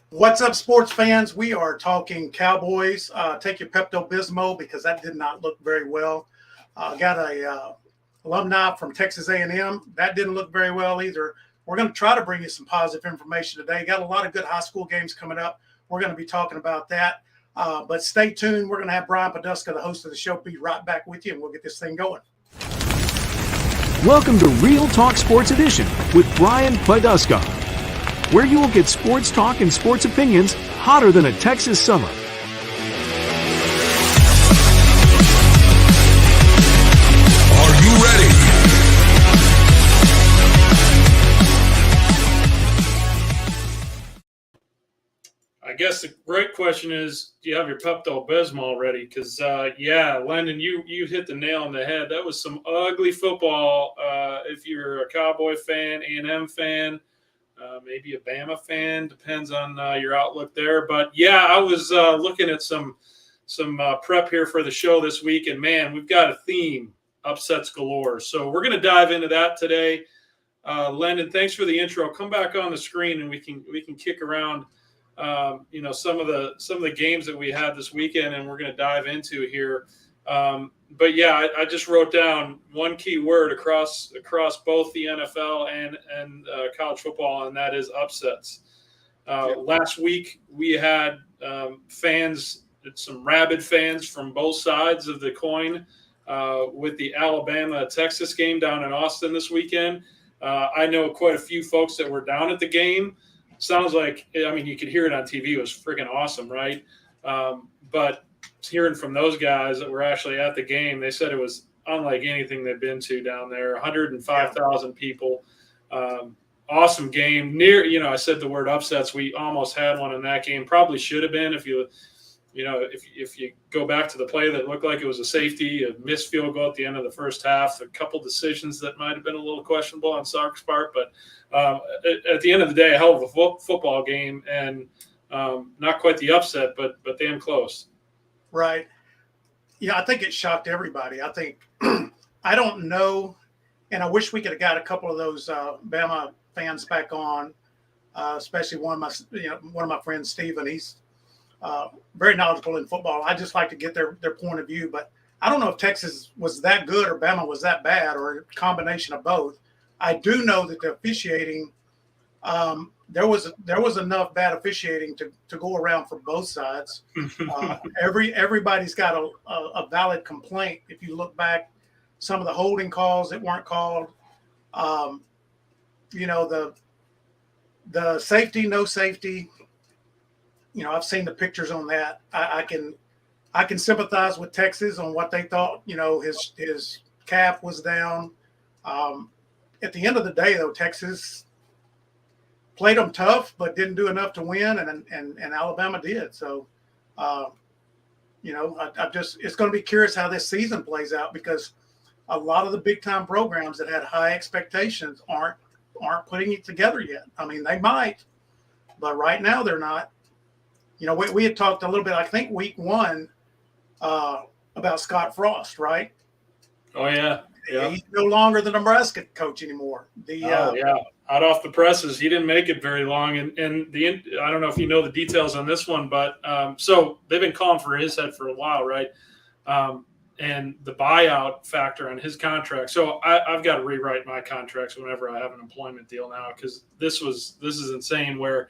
What's up, sports fans? We are talking Cowboys. Take your Pepto-Bismol because that did not look very well. Got a alumni from Texas A&M. That didn't look very well either. We're going to try to bring you some positive information today. Got a lot of good high school games coming up. We're going to be talking about that. But stay tuned. We're going to have Brian Poduska, the host of the show, be right back with you, and we'll get this thing going. Welcome to Real Talk Sports Edition with Brian Poduska, where you will get sports talk and sports opinions hotter than a Texas summer. Are you ready? I guess the great question is, do you have your Pepto-Bismol ready? Because, Lendon, you hit the nail on the head. That was some ugly football. If you're a Cowboy fan, A&M fan, maybe a BAMA fan, depends on your outlook there. But, I was looking at some prep here for the show this week, and, man, we've got a theme, upsets galore. So we're going to dive into that today. Lendon, thanks for the intro. Come back on the screen, and we can kick around some of the games that we had this weekend, and we're going to dive into here. I just wrote down one key word across both the NFL and college football, and that is upsets. Last week we had fans, some rabid fans from both sides of the coin with the Alabama-Texas game down in Austin this weekend. I know quite a few folks that were down at the game. Sounds like, you could hear it on TV. It was freaking awesome, right? But hearing from those guys that were actually at the game, they said it was unlike anything they've been to down there. 105,000 people. Awesome game. I said the word upsets. We almost had one in that game. Probably should have been if you go back to the play that looked like it was a safety, a missed field goal at the end of the first half, a couple decisions that might have been a little questionable on Sark's part, but at the end of the day, a hell of a football game, and not quite the upset, but damn close. Right. Yeah, I think it shocked everybody. I think I don't know, and I wish we could have got a couple of those Bama fans back on, especially one of my friends, Steven. He's very knowledgeable in football. I just like to get their point of view, but I don't know if Texas was that good or Bama was that bad or a combination of both. I do know that the officiating, there was enough bad officiating to go around for both sides. Everybody's got a valid complaint. If you look back, some of the holding calls that weren't called, the safety, no safety. I've seen the pictures on that. I can sympathize with Texas on what they thought. His calf was down. At the end of the day, though, Texas played them tough, but didn't do enough to win, and Alabama did. So, it's going to be curious how this season plays out, because a lot of the big time programs that had high expectations aren't putting it together yet. They might, but right now they're not. We had talked a little bit, I think week one, about Scott Frost, right? Oh, yeah. He's no longer the Nebraska coach anymore. Hot off the presses. He didn't make it very long. And I don't know if you know the details on this one, but so they've been calling for his head for a while, right? And the buyout factor on his contract. So I've got to rewrite my contracts whenever I have an employment deal now, because this is insane, where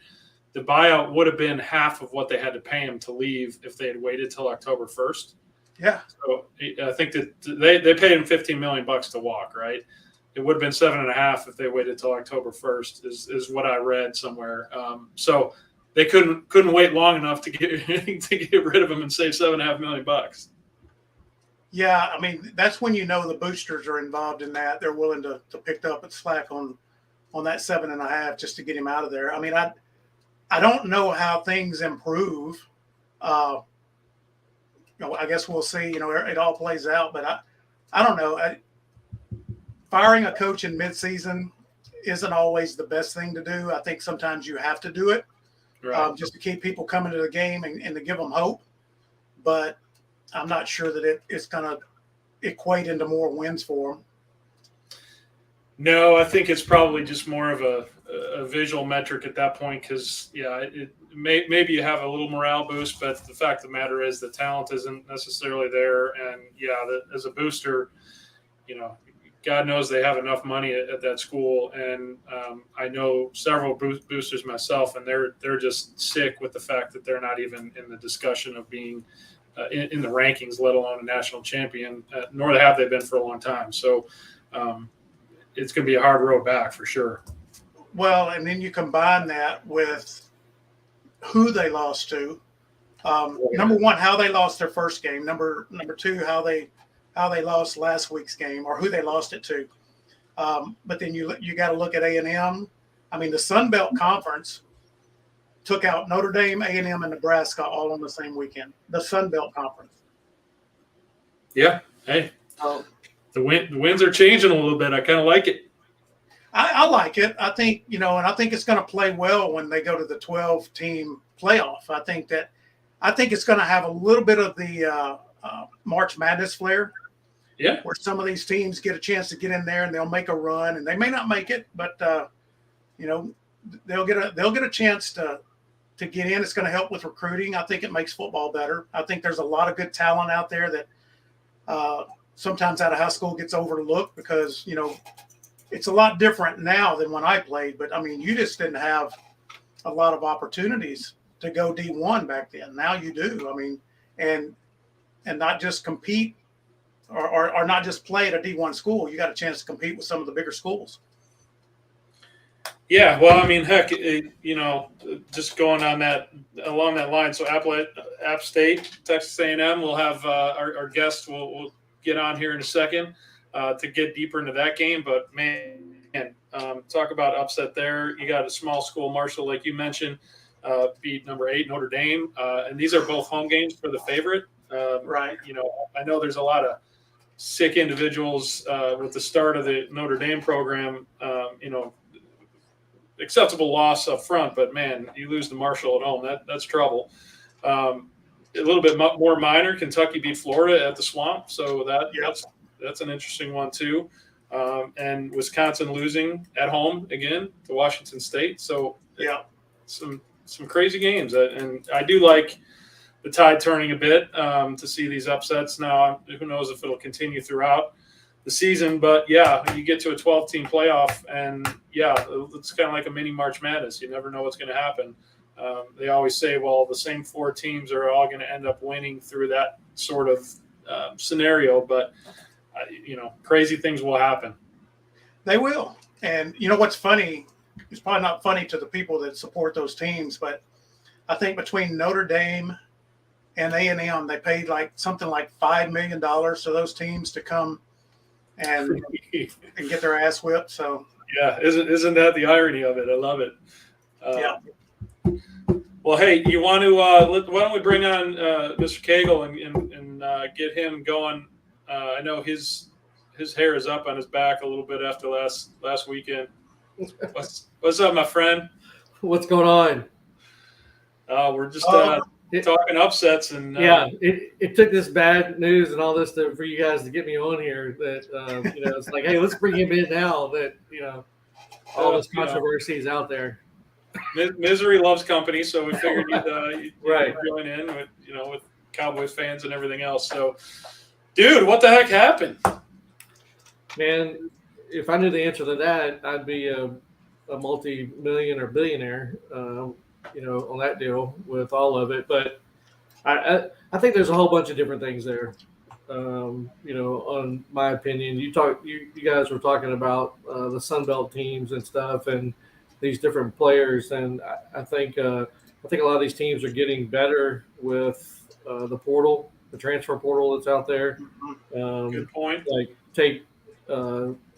the buyout would have been half of what they had to pay him to leave if they had waited till October 1st. Yeah. So I think that they paid him $15 million to walk, right? It would have been 7.5 if they waited till October 1st is what I read somewhere. So they couldn't wait long enough to get rid of him and save $7.5 million. Yeah. That's when the boosters are involved in that. They're willing to pick up the slack on that 7.5 just to get him out of there. I don't know how things improve. I guess we'll see. It all plays out, but I don't know. Firing a coach in midseason isn't always the best thing to do. I think sometimes you have to do it, right, just to keep people coming to the game and to give them hope. But I'm not sure that it's going to equate into more wins for them. No, I think it's probably just more of a visual metric at that point because, maybe you have a little morale boost, but the fact of the matter is the talent isn't necessarily there. And, as a booster, God knows they have enough money at that school. And I know several boosters myself, and they're just sick with the fact that they're not even in the discussion of being in the rankings, let alone a national champion, nor have they been for a long time. So it's going to be a hard road back for sure. Well, and then you combine that with who they lost to. Number one, how they lost their first game. Number two, how they lost last week's game or who they lost it to. But then you got to look at A&M. I mean, the Sun Belt Conference took out Notre Dame, A&M, and Nebraska all on the same weekend. The Sun Belt Conference. Yeah. Hey, the winds are changing a little bit. I kind of like it. I like it. I think, and I think it's going to play well when they go to the 12-team playoff. I think it's going to have a little bit of the March Madness flair. Yeah. Where some of these teams get a chance to get in there and they'll make a run, and they may not make it, but they'll get a chance to get in. It's going to help with recruiting. I think it makes football better. I think there's a lot of good talent out there that sometimes out of high school gets overlooked because, it's a lot different now than when I played. But, I mean, you just didn't have a lot of opportunities to go D1 back then. Now you do. I mean, and not just compete or not just play at a D1 school. You got a chance to compete with some of the bigger schools. Yeah, well, I mean, heck, just going on along that line. So App State, Texas A&M, we'll have our guest will get on here in a second to get deeper into that game. But man, talk about upset there. You got a small school, Marshall, like you mentioned, beat number 8 Notre Dame, and these are both home games for the favorite. Right. I know there's a lot of sick individuals with the start of the Notre Dame program. Acceptable loss up front, but man, you lose to Marshall at home. That's trouble. A little bit more minor. Kentucky beat Florida at the Swamp, so that's an interesting one too. And Wisconsin losing at home again to Washington State. So some crazy games, and I do like the tide turning a bit to see these upsets. Now, who knows if it'll continue throughout the season, but you get to a 12-team playoff, and it's kind of like a mini March Madness. You never know what's going to happen. They always say, well, the same 4 teams are all going to end up winning through that sort of scenario, but crazy things will happen. They will. And what's funny, it's probably not funny to the people that support those teams, but I think between Notre Dame and A&M, they paid something like $5 million to those teams to come and get their ass whipped. So isn't that the irony of it? I love it. Well, hey, you want to why don't we bring on Mr. Cagle and get him going? I know his hair is up on his back a little bit after last weekend. What's up, my friend? What's going on? We're just talking upsets, and it took this bad news and all this for you guys to get me on here. That it's like, hey, let's bring him in now. That all this controversy is out there. Misery loves company, so we figured you'd right join in with Cowboys fans and everything else. So, dude, what the heck happened? Man, if I knew the answer to that, I'd be a multi-million or billionaire. On that deal with all of it. But I think there's a whole bunch of different things there. On my opinion, you guys were talking about the Sun Belt teams and stuff, and these different players, and I think a lot of these teams are getting better with the portal, the transfer portal that's out there. Good point. Like take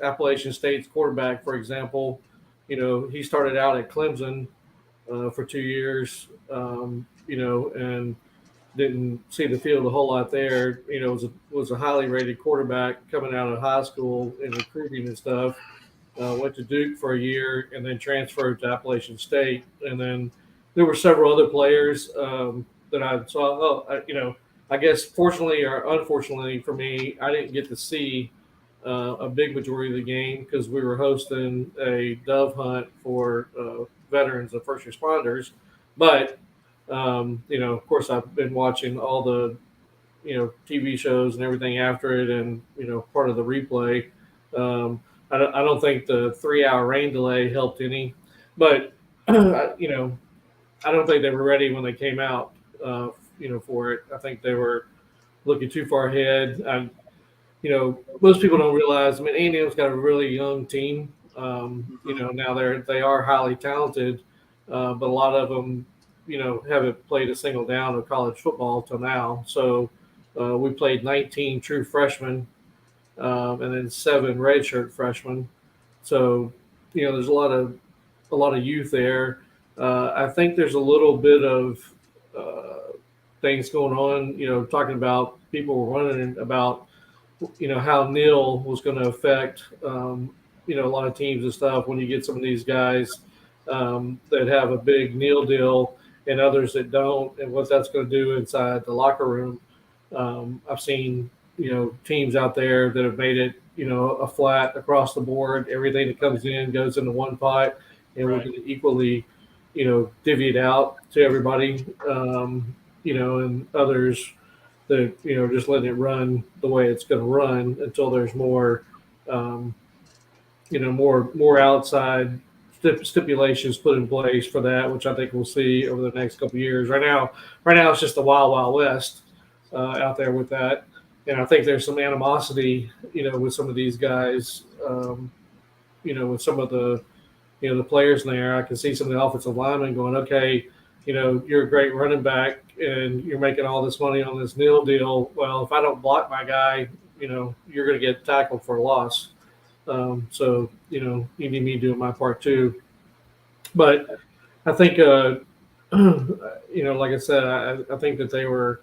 Appalachian State's quarterback, for example. He started out at Clemson for 2 years, and didn't see the field a whole lot there. Was a highly rated quarterback coming out of high school in recruiting and stuff. Went to Duke for a year and then transferred to Appalachian State. And then there were several other players that I saw. I guess fortunately or unfortunately for me, I didn't get to see a big majority of the game because we were hosting a dove hunt for veterans and first responders. But of course, I've been watching all the TV shows and everything after it, and part of the replay. I don't think the 3-hour rain delay helped any, but I don't think they were ready when they came out. For it, I think they were looking too far ahead. Most people don't realize. I mean, A&M's got a really young team. Now they are highly talented, but a lot of them, haven't played a single down of college football till now. So we played 19 true freshmen, and then 7 redshirt freshmen. So there's a lot of youth there. I think there's a little bit of things going on. Talking about people running about how nil was going to affect a lot of teams and stuff when you get some of these guys that have a big nil deal and others that don't, and what that's going to do inside the locker room. I've seen teams out there that have made it a flat across the board. Everything that comes in goes into one pot, and we're going to equally divvy it out to everybody. And others that just letting it run the way it's going to run until there's more more outside stipulations put in place for that, which I think we'll see over the next couple of years. Right now it's just the wild west out there with that, and I think there's some animosity with some of these guys, with some of the the players in there. I can see some of the offensive linemen going, okay, you're a great running back and you're making all this money on this nil deal. Well, if I don't block my guy, you're going to get tackled for a loss. So, you need me doing my part too. But I think, like I said, I think that they were,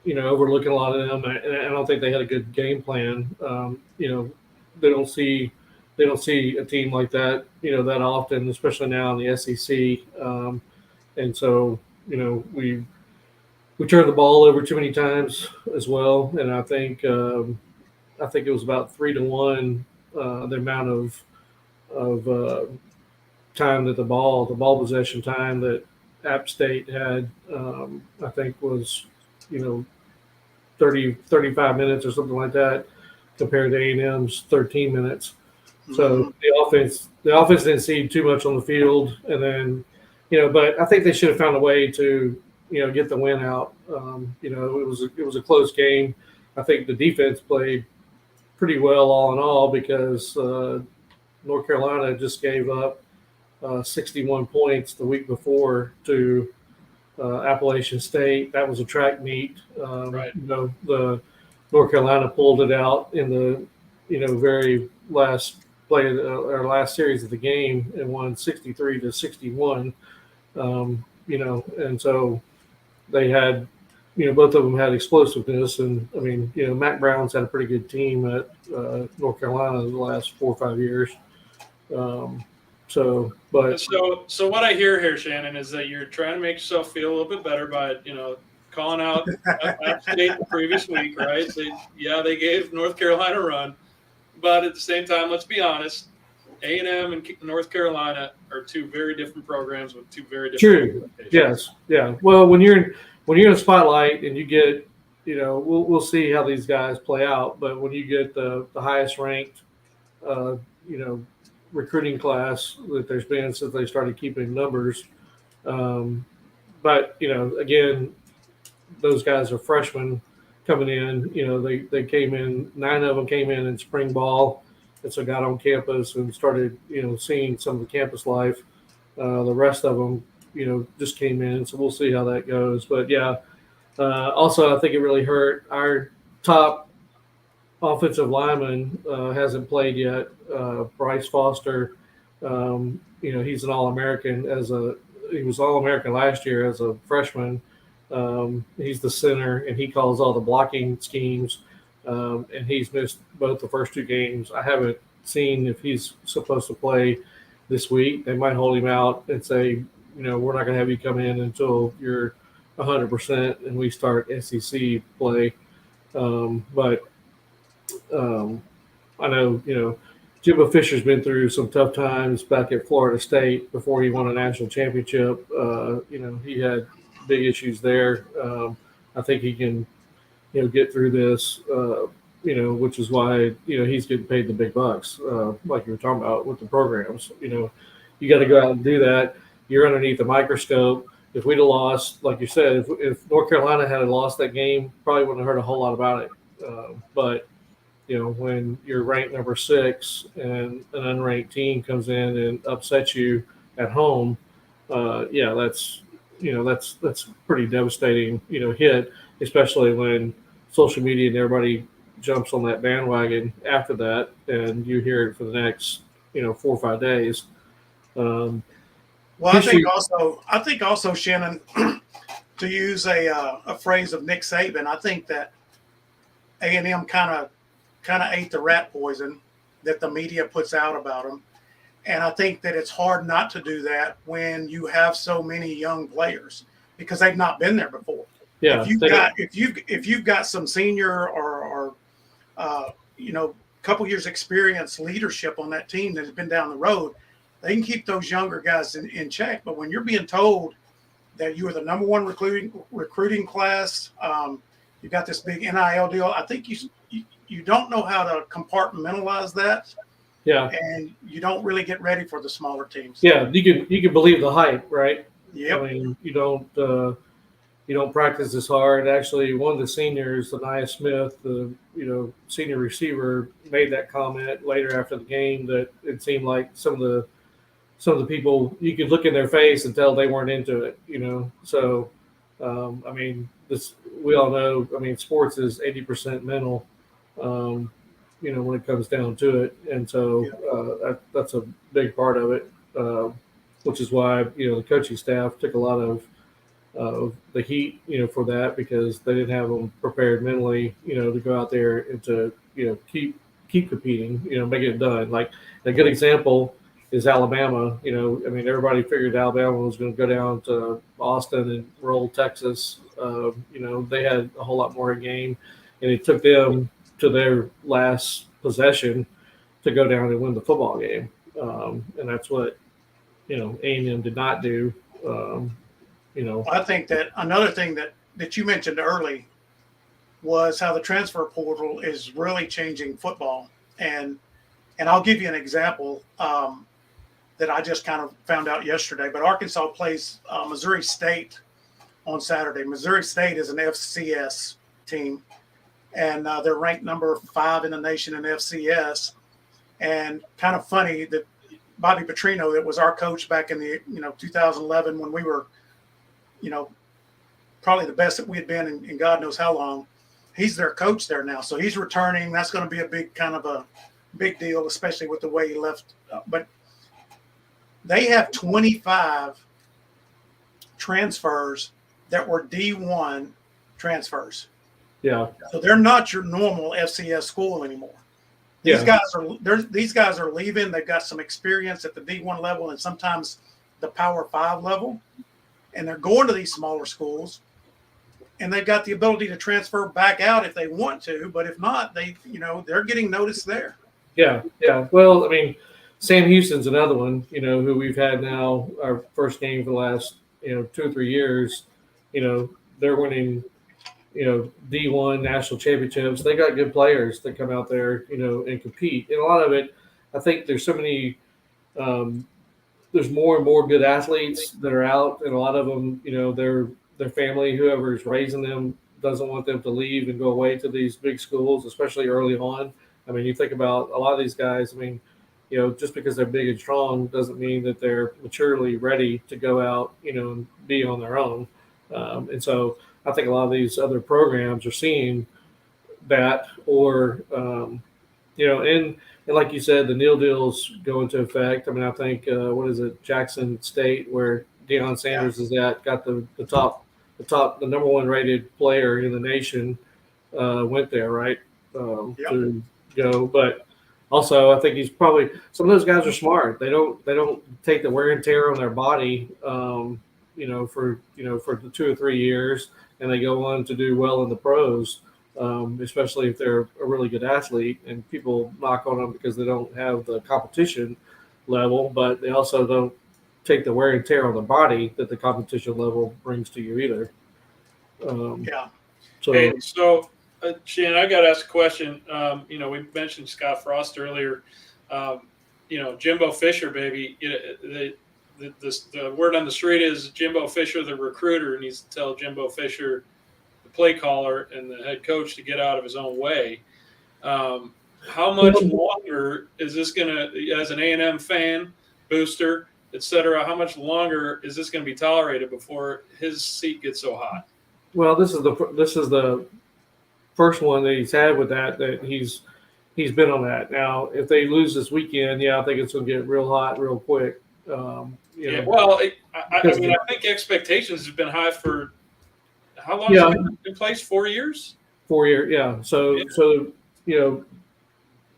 overlooking a lot of them. And I don't think they had a good game plan. They don't see a team like that, that often, especially now in the SEC. And so, we turned the ball over too many times as well. And I think it was about 3-1 the amount of time that the ball possession time that App State had. I think was 35 minutes or something like that compared to A&M's 13 minutes. So the offense didn't see too much on the field, and then but I think they should have found a way to get the win out. It was a close game. I think the defense played pretty well all in all because North Carolina just gave up 61 points the week before to Appalachian State. That was a track meet. The North Carolina pulled it out in the very last play or last series of the game and won 63-61. And so they had, both of them had explosiveness, and I mean, Mac Brown's had a pretty good team at North Carolina the last 4 or 5 years. So what I hear here, Shannon, is that you're trying to make yourself feel a little bit better by, calling out App State the previous week, right? They gave North Carolina a run, but at the same time, let's be honest, A&M and North Carolina are two very different programs with two very different. True. Yes. Yeah. Well, when you're in a spotlight and you get, we'll see how these guys play out, but when you get the highest ranked, recruiting class that there's been since they started keeping numbers, but again, those guys are freshmen coming in. They came in. 9 of them came in spring ball, and so got on campus and started seeing some of the campus life. The rest of them just came in, so we'll see how that goes. But yeah, also I think it really hurt our top offensive lineman hasn't played yet. Bryce Foster, he's an All-American he was All-American last year as a freshman. He's the center, and he calls all the blocking schemes. And he's missed both the first 2 games. I haven't seen if he's supposed to play this week. They might hold him out and say, we're not going to have you come in until you're 100% and we start SEC play. I know, Jimbo Fisher's been through some tough times back at Florida State before he won a national championship. He had big issues there. I think he can, get through this, which is why, he's getting paid the big bucks, like you were talking about with the programs. You got to go out and do that. You're underneath the microscope. If we'd have lost, like you said, if North Carolina had lost that game, probably wouldn't have heard a whole lot about it. But when you're ranked number 6 and an unranked team comes in and upsets you at home, that's pretty devastating, hit, especially when social media and everybody jumps on that bandwagon after that, and you hear it for the next, 4 or 5 days. Well, I think also, Shannon, to use a phrase of Nick Saban, I think that A&M kind of ate the rat poison that the media puts out about them, and I think that it's hard not to do that when you have so many young players because they've not been there before. Yeah, if you've got some senior or couple years experience leadership on that team that has been down the road, they can keep those younger guys in check. But when you're being told that you are the number 1 recruiting class, you got this big NIL deal, I think you don't know how to compartmentalize that. Yeah. And you don't really get ready for the smaller teams. Yeah, you can believe the hype, right? Yep. I mean, you don't practice as hard. Actually, one of the seniors, Anaya Smith, the senior receiver, made that comment later after the game that it seemed like some of the people, you could look in their face and tell they weren't into it. So we all know. I mean, sports is 80% mental. When it comes down to it, and so that's a big part of it, which is why the coaching staff took a lot of the heat, for that, because they didn't have them prepared mentally, to go out there and to keep competing, make it done. Like a good example is Alabama. Everybody figured Alabama was going to go down to Austin and roll Texas. They had a whole lot more game, and it took them to their last possession to go down and win the football game. And that's what, A&M did not do. I think that another thing that you mentioned early was how the transfer portal is really changing football. And I'll give you an example that I just kind of found out yesterday. But Arkansas plays Missouri State on Saturday. Missouri State is an FCS team, and they're ranked number 5 in the nation in FCS. And kind of funny that Bobby Petrino, that was our coach back in the 2011 when we were probably the best that we had been in God knows how long. He's their coach there now, so he's returning. That's going to be a big deal, especially with the way he left. But they have 25 transfers that were D1 transfers. Yeah. So they're not your normal FCS school anymore. These guys are leaving. They've got some experience at the D1 level and sometimes the Power 5 level, and they're going to these smaller schools, and they've got the ability to transfer back out if they want to. But if not, they're getting noticed there. Yeah. Well, Sam Houston's another one, who we've had now our first game for the last 2 or 3 years. They're winning D1 national championships. They got good players that come out there, and compete. And a lot of it, I think there's so many, there's more and more good athletes that are out, and a lot of them, their family, whoever's raising them, doesn't want them to leave and go away to these big schools, especially early on. You think about a lot of these guys. Just because they're big and strong doesn't mean that they're maturely ready to go out, and be on their own. And so I think a lot of these other programs are seeing that, or, and like you said, the NIL deals go into effect. I think, Jackson State, where Deion Sanders is at, got the number 1 rated player in the nation, went there, right? To go. But also, I think he's probably, some of those guys are smart. They don't take the wear and tear on their body, for the 2 or 3 years, and they go on to do well in the pros. especially if they're a really good athlete. And people knock on them because they don't have the competition level, but they also don't take the wear and tear on the body that the competition level brings to you either. Yeah. So, Hey, so Shannon, I got to ask a question. We mentioned Scott Frost earlier. Jimbo Fisher, baby. The word on the street is Jimbo Fisher, the recruiter, needs to tell Jimbo Fisher, the play caller, and the head coach to get out of his own way. How much longer is this going to, as an A&M fan, booster, etc., how much longer is this going to be tolerated before his seat gets so hot? well, this is the first one that he's had with that he's been on that. Now, if they lose this weekend, I think it's going to get real hot real quick. Well, I think expectations have been high for how long? Yeah. Has it been in place? 4 years. 4 years, yeah. So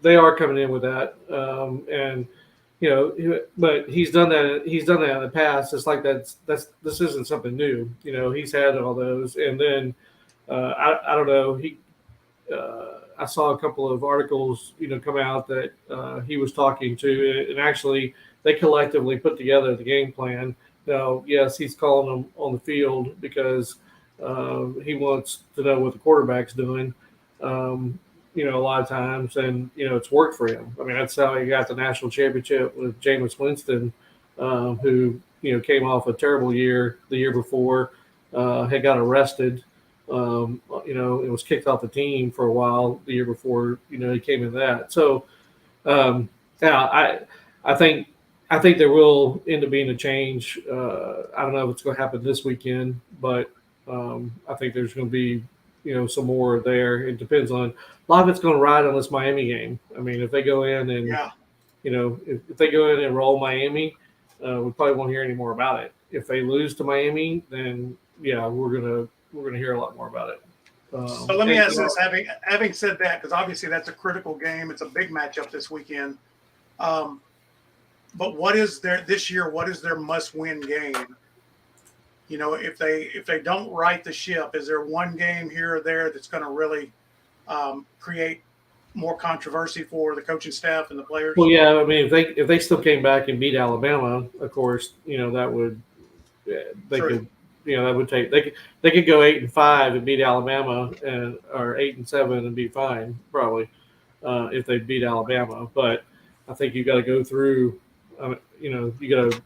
they are coming in with that, but he's done that. He's done that in the past. It's like this isn't something new. He's had all those, and then I don't know. I saw a couple of articles, come out that he was talking to, and actually they collectively put together the game plan. Now, yes, he's calling them on the field because he wants to know what the quarterback's doing. A lot of times, and it's worked for him. I mean, that's how he got the national championship with Jameis Winston, who came off a terrible year the year before, had got arrested. It was kicked off the team for a while the year before. He came in that. So, I think there will end up being a change. I don't know if it's going to happen this weekend, but I think there's going to be some more there. It depends on a lot of it's going to ride on this Miami game. I mean, if they go in and if they go in and roll Miami, we probably won't hear any more about it. If they lose to Miami, then we're gonna hear a lot more about it. So let me ask this: having said that, because obviously that's a critical game, it's a big matchup this weekend. But what is this year? What is their must-win game? If they don't right the ship, is there one game here or there that's going to really create more controversy for the coaching staff and the players? Well, yeah, I mean, if they still came back and beat Alabama, of course, that would could. That would take they could go 8-5 and beat Alabama, or 8-7 and be fine probably if they beat Alabama. But I think you got to go through. You got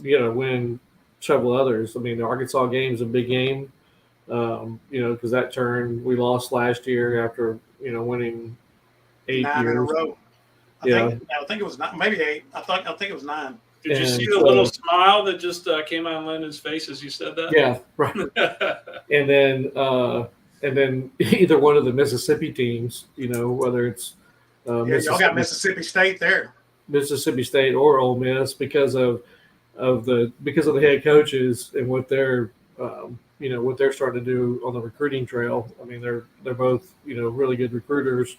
to win several others. I mean, the Arkansas game is a big game. Because that turn we lost last year after winning 8 9 years in a row. I think it was maybe 8. I think it was 9. Did you see the little smile that just came on Lendon's face as you said that? Yeah, right. and then either one of the Mississippi teams, whether it's y'all got Mississippi State there, Mississippi State or Ole Miss, because of the head coaches and what they're what they're starting to do on the recruiting trail. I mean, they're both really good recruiters,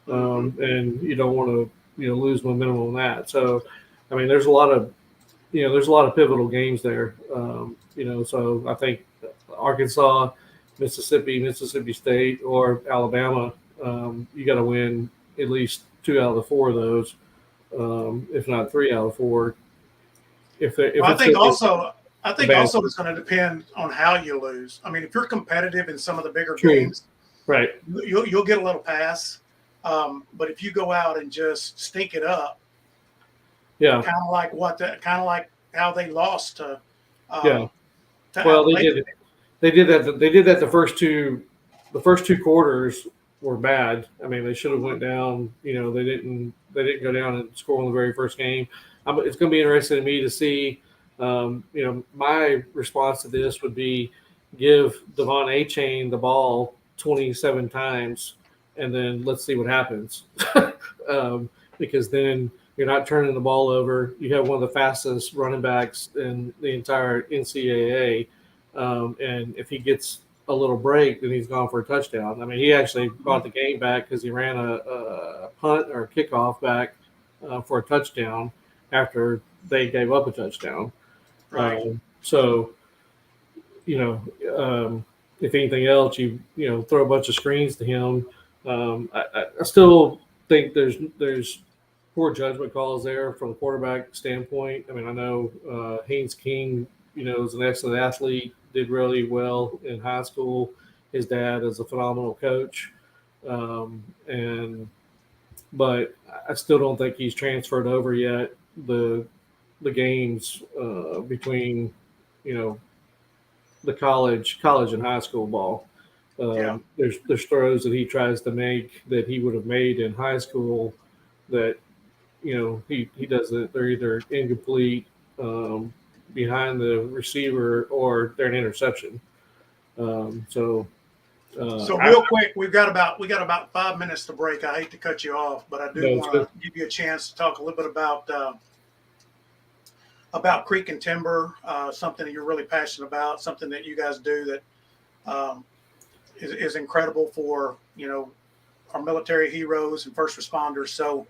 and you don't want to lose momentum on that. So. I mean, there's a lot of pivotal games there. So I think Arkansas, Mississippi State, or Alabama, you got to win at least 2 out of the 4 of those, if not 3 out of 4. I think also it's going to depend on how you lose. I mean, if you're competitive in some of the bigger games, right, you'll get a little pass. But if you go out and just stink it up. Yeah, kind of like how they lost to. Well, they did that. They did that the first two quarters were bad. I mean, they should have went down. They didn't go down and score on the very first game. It's going to be interesting to me to see. My response to this would be give Devon Achane the ball 27 times, and then let's see what happens. Because then. You're not turning the ball over. You have one of the fastest running backs in the entire NCAA. And if he gets a little break, then he's gone for a touchdown. I mean, he actually brought the game back because he ran a punt or a kickoff back for a touchdown after they gave up a touchdown. Right. if anything else, you throw a bunch of screens to him. I still think there's poor judgment calls there from the quarterback standpoint. I mean, I know Haynes King, is an excellent athlete, did really well in high school. His dad is a phenomenal coach, but I still don't think he's transferred over yet the games between the college and high school ball. Yeah. There's throws that he tries to make that he would have made in high school that he doesn't. They're either incomplete, behind the receiver, or they're an interception. So Real quick, we got about 5 minutes to break. I hate to cut you off, but I do want to give you a chance to talk a little bit about Creek and Timber, something that you're really passionate about, something that you guys do that is incredible for our military heroes and first responders. So,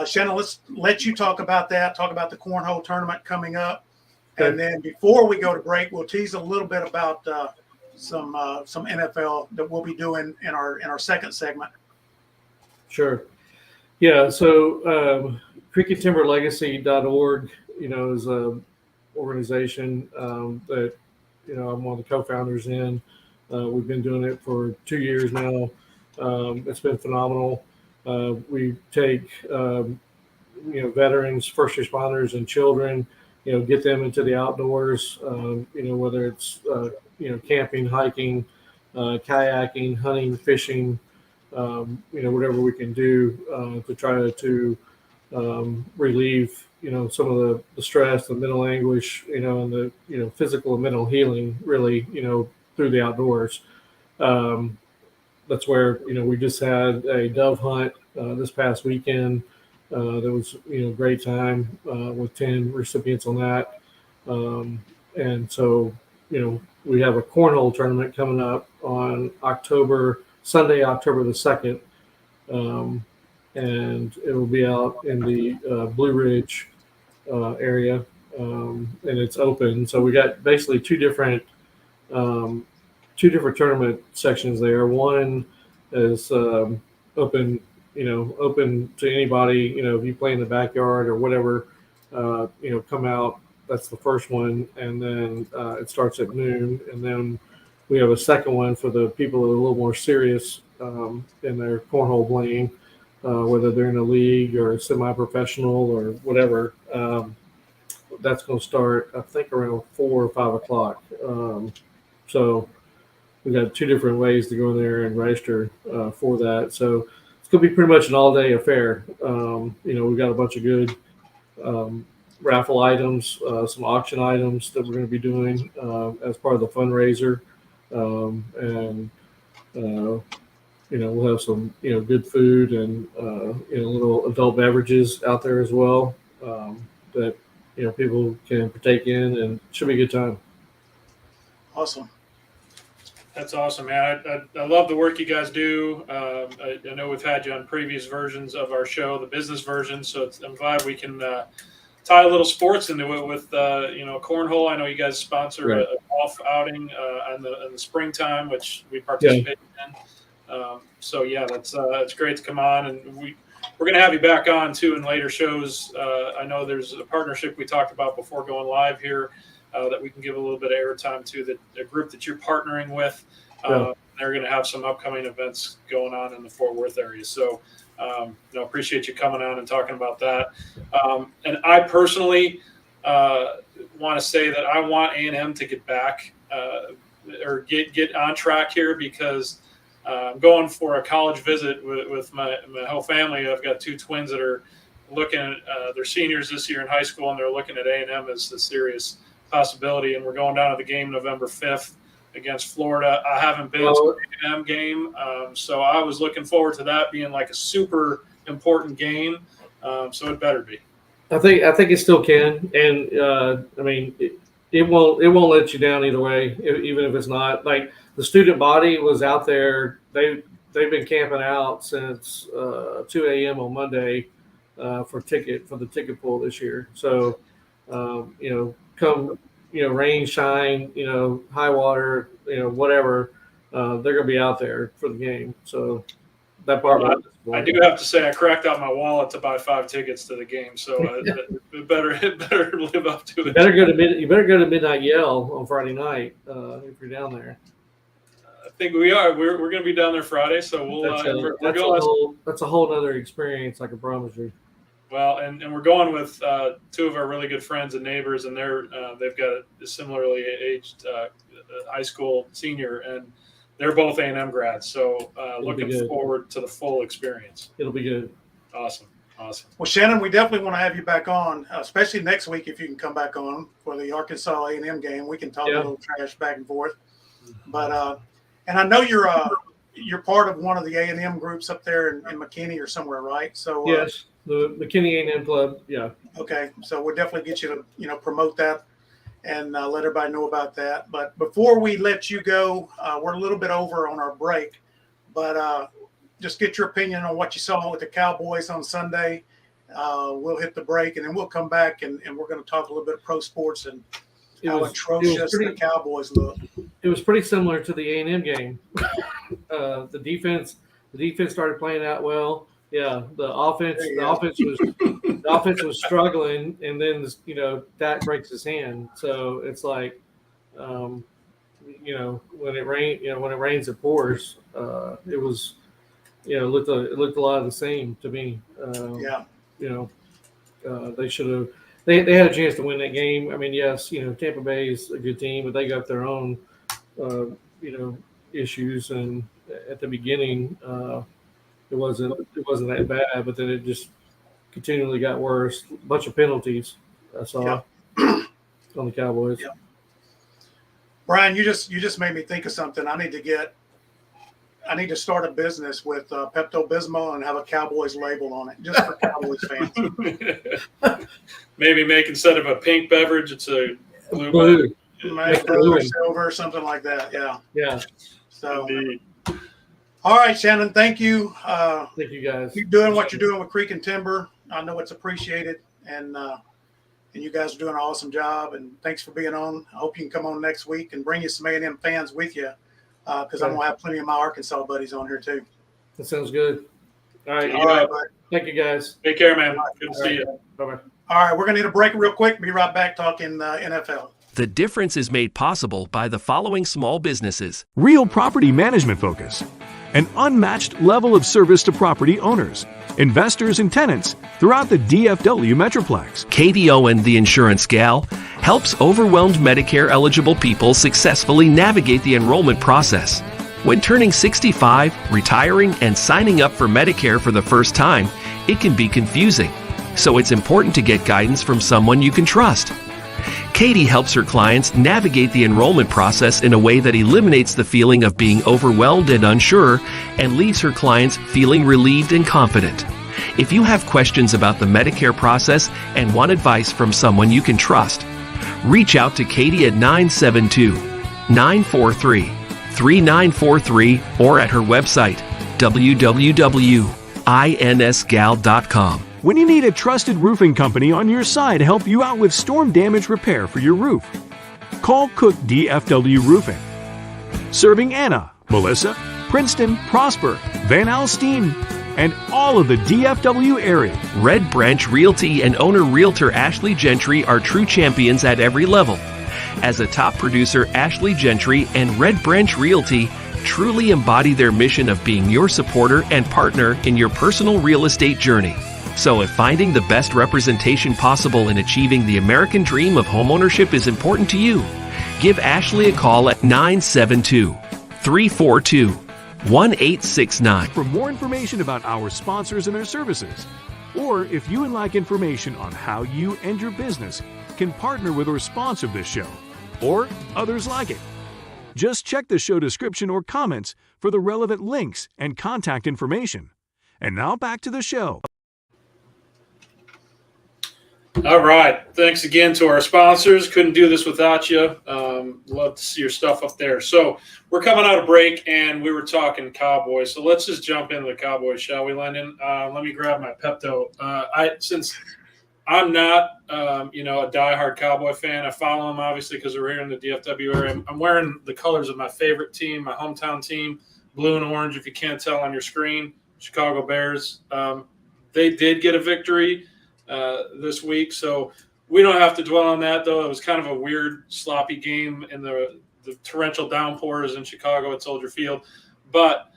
Shannon, let's let you talk about that. Talk about the cornhole tournament coming up, and then before we go to break, we'll tease a little bit about some NFL that we'll be doing in our second segment. Sure. Yeah. So crickettimberlegacy.org, is a organization that I'm one of the co-founders in. We've been doing it for 2 years now. It's been phenomenal. We take veterans, first responders, and children, get them into the outdoors. Whether it's camping, hiking, kayaking, hunting, fishing, whatever we can do to try to relieve some of the stress, the mental anguish, and the physical and mental healing, really, through the outdoors. That's where we just had a dove hunt this past weekend. That was great time with 10 recipients on that, and so we have a cornhole tournament coming up on Sunday, October the 2nd, and it will be out in the Blue Ridge area, and it's open. So we got basically two different tournament sections there. One is open to anybody. If you play in the backyard or whatever, come out. That's the first one, and then it starts at noon. And then we have a second one for the people that are a little more serious in their cornhole playing, whether they're in a league or semi-professional or whatever. That's going to start, I think, around 4 or 5 o'clock. So we got 2 different ways to go in there and register for that. So it's going to be pretty much an all-day affair. We've got a bunch of good raffle items, some auction items that we're going to be doing as part of the fundraiser, and we'll have some good food and little adult beverages out there as well that people can partake in, and it should be a good time. Awesome. That's awesome, man. I love the work you guys do. I know we've had you on previous versions of our show, the business version, so I'm glad we can tie a little sports into it with cornhole. I know you guys sponsor a golf outing in the springtime, which we participate in. So yeah, that's great to come on, and we're going to have you back on too in later shows. I know there's a partnership we talked about before going live here that we can give a little bit of airtime to, the group that you're partnering with. They're going to have some upcoming events going on in the Fort Worth area. So appreciate you coming on and talking about that. And I personally want to say that I want A&M to get back or get on track here, because I'm going for a college visit with my whole family. I've got 2 twins that are looking at they're seniors this year in high school, and they're looking at A&M as a serious possibility. And we're going down to the game November 5th against Florida. I haven't been to an A&M game, so I was looking forward to that being like a super important game. So it better be. I think it still can, and I mean it won't let you down either way, even if it's not. Like, the student body was out there. They've been camping out since 2 a.m. on Monday for the ticket pool this year. So come rain, shine, high water, whatever, they're going to be out there for the game. So that part. I do have to say I cracked out my wallet to buy 5 tickets to the game, so it better live up to it. You better go to Midnight Yell on Friday night if you're down there. I think we are. We're going to be down there Friday, so that's a whole other experience. I can promise you. Well, and we're going with 2 of our really good friends and neighbors, and they've got a similarly aged high school senior, and they're both A&M grads. So looking forward to the full experience. It'll be good. Awesome. Well, Shannon, we definitely want to have you back on, especially next week if you can come back on for the Arkansas A&M game. We can talk a little trash back and forth. But and I know you're part of one of the A&M groups up there in McKinney or somewhere, right? So yes. The McKinney A&M Club, yeah. Okay, so we'll definitely get you to promote that and let everybody know about that. But before we let you go, we're a little bit over on our break, but just get your opinion on what you saw with the Cowboys on Sunday. We'll hit the break, and then we'll come back, and we're going to talk a little bit of pro sports and how atrocious the Cowboys look. It was pretty similar to the A&M game. The defense started playing out well. Yeah, the offense was struggling, and then Dak breaks his hand. So it's like, when it rains it pours. It was, it looked a lot of the same to me. They should have. They had a chance to win that game. I mean, yes, Tampa Bay is a good team, but they got their own, issues. And at the beginning, it wasn't that bad, but then it just continually got worse. A bunch of penalties I saw on the Cowboys. Yeah. Brian, you just made me think of something. I need to start a business with Pepto-Bismol and have a Cowboys label on it, just for Cowboys fans. Maybe make, instead of a pink beverage, it's a blue. Blue or silver, something like that. Yeah. Yeah. So. Indeed. All right, Shannon, thank you. Thank you, guys. Keep doing what you're doing with Creek and Timber. I know it's appreciated, and you guys are doing an awesome job, and thanks for being on. I hope you can come on next week and bring you some A&M fans with you, because I'm going to have plenty of my Arkansas buddies on here too. That sounds good. All right. Bud. Thank you, guys. Take care, man. Good to see you. Bye-bye. All right, we're going to need a break real quick. Be right back talking NFL. The difference is made possible by the following small businesses. Real property management focus. An unmatched level of service to property owners, investors, and tenants throughout the DFW Metroplex. Katie Owen, the insurance gal, helps overwhelmed Medicare-eligible people successfully navigate the enrollment process. When turning 65, retiring, and signing up for Medicare for the first time, it can be confusing. So it's important to get guidance from someone you can trust. Katie helps her clients navigate the enrollment process in a way that eliminates the feeling of being overwhelmed and unsure and leaves her clients feeling relieved and confident. If you have questions about the Medicare process and want advice from someone you can trust, reach out to Katie at 972-943-3943 or at her website, www.insgal.com. When you need a trusted roofing company on your side to help you out with storm damage repair for your roof, call Cook DFW Roofing. Serving Anna, Melissa, Princeton, Prosper, Van Alstyne, and all of the DFW area. Red Branch Realty and owner realtor Ashley Gentry are true champions at every level. As a top producer, Ashley Gentry and Red Branch Realty truly embody their mission of being your supporter and partner in your personal real estate journey. So if finding the best representation possible in achieving the American dream of homeownership is important to you, give Ashley a call at 972-342-1869. For more information about our sponsors and their services, or if you would like information on how you and your business can partner with or sponsor this show, or others like it, just check the show description or comments for the relevant links and contact information. And now back to the show. All right. Thanks again to our sponsors. Couldn't do this without you. Love to see your stuff up there. So we're coming out of break, and we were talking Cowboys. So let's just jump into the Cowboys, shall we, Lendon? Let me grab my Pepto. Since I'm not, a diehard Cowboy fan. I follow them obviously because we're here in the DFW area. I'm wearing the colors of my favorite team, my hometown team, blue and orange. If you can't tell on your screen, Chicago Bears. They did get a victory this week, so we don't have to dwell on that. Though it was kind of a weird, sloppy game in the torrential downpours in Chicago at Soldier Field. But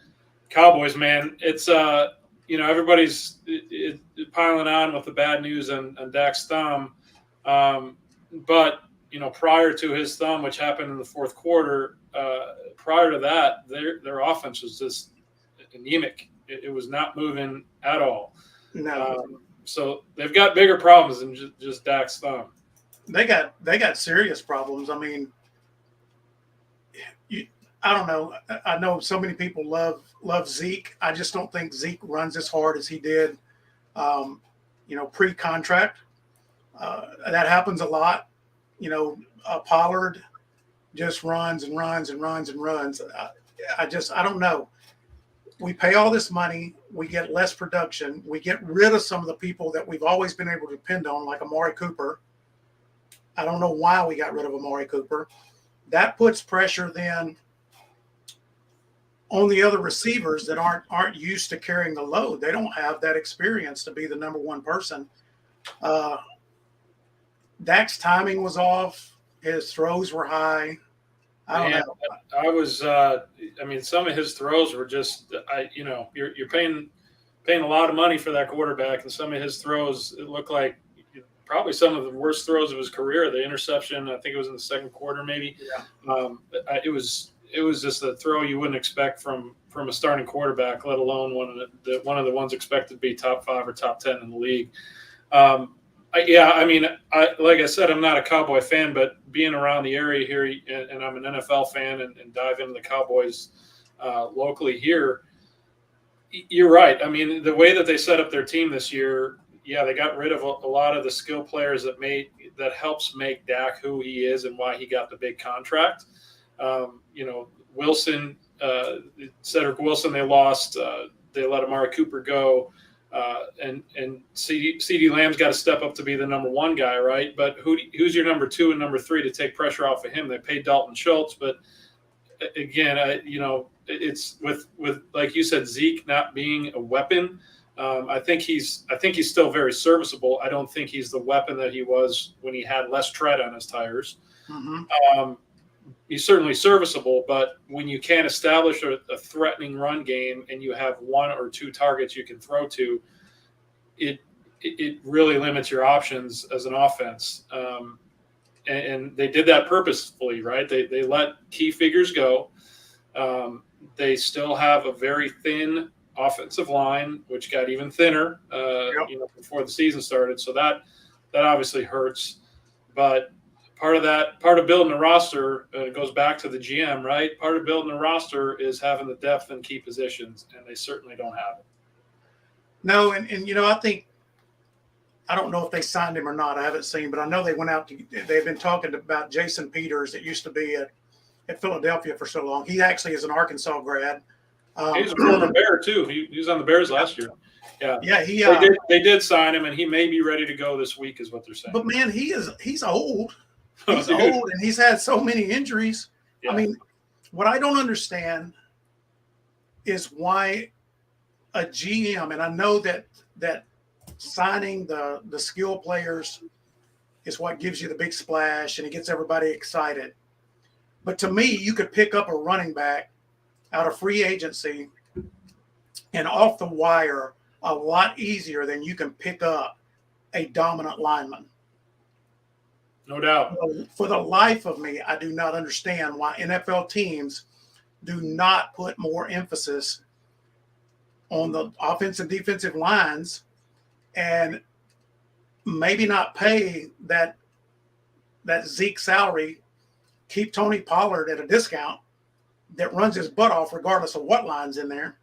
Cowboys, man, it's everybody's piling on with the bad news on Dak's thumb. But, prior to his thumb, which happened in the fourth quarter, prior to that, their offense was just anemic. It was not moving at all. No. So they've got bigger problems than just Dak's thumb. They got serious problems. I mean, I don't know. I know so many people love Zeke. I just don't think Zeke runs as hard as he did, pre-contract. That happens a lot. Pollard just runs and runs and runs and runs. I don't know. We pay all this money. We get less production. We get rid of some of the people that we've always been able to depend on, like Amari Cooper. I don't know why we got rid of Amari Cooper. That puts pressure then on the other receivers that aren't used to carrying the load. They don't have that experience to be the number one person. Dak's timing was off. His throws were high. I don't know. I was, some of his throws were just, you're paying a lot of money for that quarterback, and some of his throws, it looked like probably some of the worst throws of his career. The interception, I think it was in the second quarter, maybe. Yeah. It was just a throw you wouldn't expect from a starting quarterback, let alone one of the ones expected to be top 5 or top 10 in the league. Like I said, I'm not a Cowboy fan, but being around the area here, and I'm an NFL fan and dive into the Cowboys locally here, you're right. I mean, the way that they set up their team this year, they got rid of a lot of the skill players that helps make Dak who he is and why he got the big contract. Wilson, Cedric Wilson, they lost. They let Amari Cooper go. And CeeDee Lamb's got to step up to be the number one guy, right? But who's your number 2 and number 3 to take pressure off of him? They paid Dalton Schultz, but again, it's with like you said, Zeke not being a weapon. I think he's still very serviceable. I don't think he's the weapon that he was when he had less tread on his tires. Mm-hmm. He's certainly serviceable, but when you can't establish a threatening run game and you have 1 or 2 targets you can throw to, it really limits your options as an offense. And they did that purposefully, right? They let key figures go. They still have a very thin offensive line, which got even thinner, before the season started. So that obviously hurts, but part of building a roster goes back to the GM, right? Part of building a roster is having the depth in key positions, and they certainly don't have it. No, and I don't know if they signed him or not. I haven't seen, but I know they've been talking about Jason Peters that used to be at Philadelphia for so long. He actually is an Arkansas grad. He's a former Bear too. He was on the Bears last year. Yeah. They did sign him, and he may be ready to go this week, is what they're saying. But man, he's old. He's old, and he's had so many injuries. Yeah. I mean, what I don't understand is why a GM, and I know that signing the skill players is what gives you the big splash and it gets everybody excited. But to me, you could pick up a running back out of free agency and off the wire a lot easier than you can pick up a dominant lineman. No doubt. For the life of me, I do not understand why NFL teams do not put more emphasis on the offensive and defensive lines and maybe not pay that Zeke salary, keep Tony Pollard at a discount that runs his butt off regardless of what line's in there.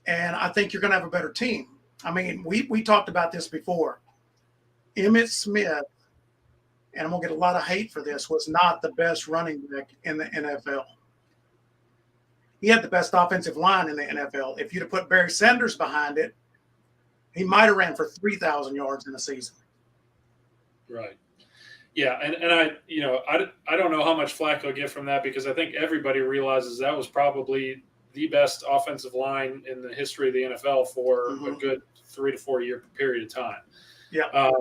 And I think you're going to have a better team. I mean, we talked about this before. Emmitt Smith, and I'm going to get a lot of hate for this, was not the best running back in the NFL. He had the best offensive line in the NFL. If you'd have put Barry Sanders behind it, he might have ran for 3,000 yards in a season. Right. Yeah, and I don't know how much flack he'll get from that, because I think everybody realizes that was probably the best offensive line in the history of the NFL for a good 3 to 4 year period of time. Yeah.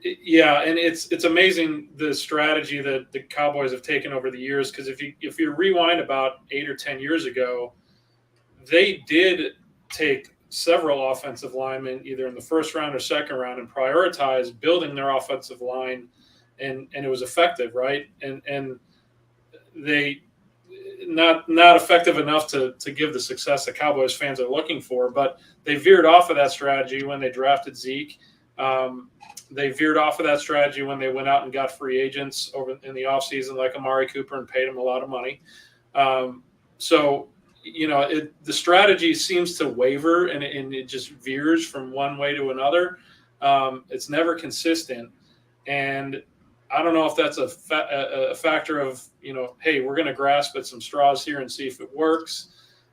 Yeah, and it's amazing the strategy that the Cowboys have taken over the years, because if you rewind about 8 or 10 years ago, they did take several offensive linemen either in the first round or second round and prioritize building their offensive line, and it was effective, right? And they not effective enough to give the success that Cowboys fans are looking for, but they veered off of that strategy when they drafted Zeke. They veered off of that strategy when they went out and got free agents over in the offseason like Amari Cooper and paid him a lot of money. So the strategy seems to waver, and it just veers from one way to another. It's never consistent. And I don't know if that's a factor of, hey, we're going to grasp at some straws here and see if it works.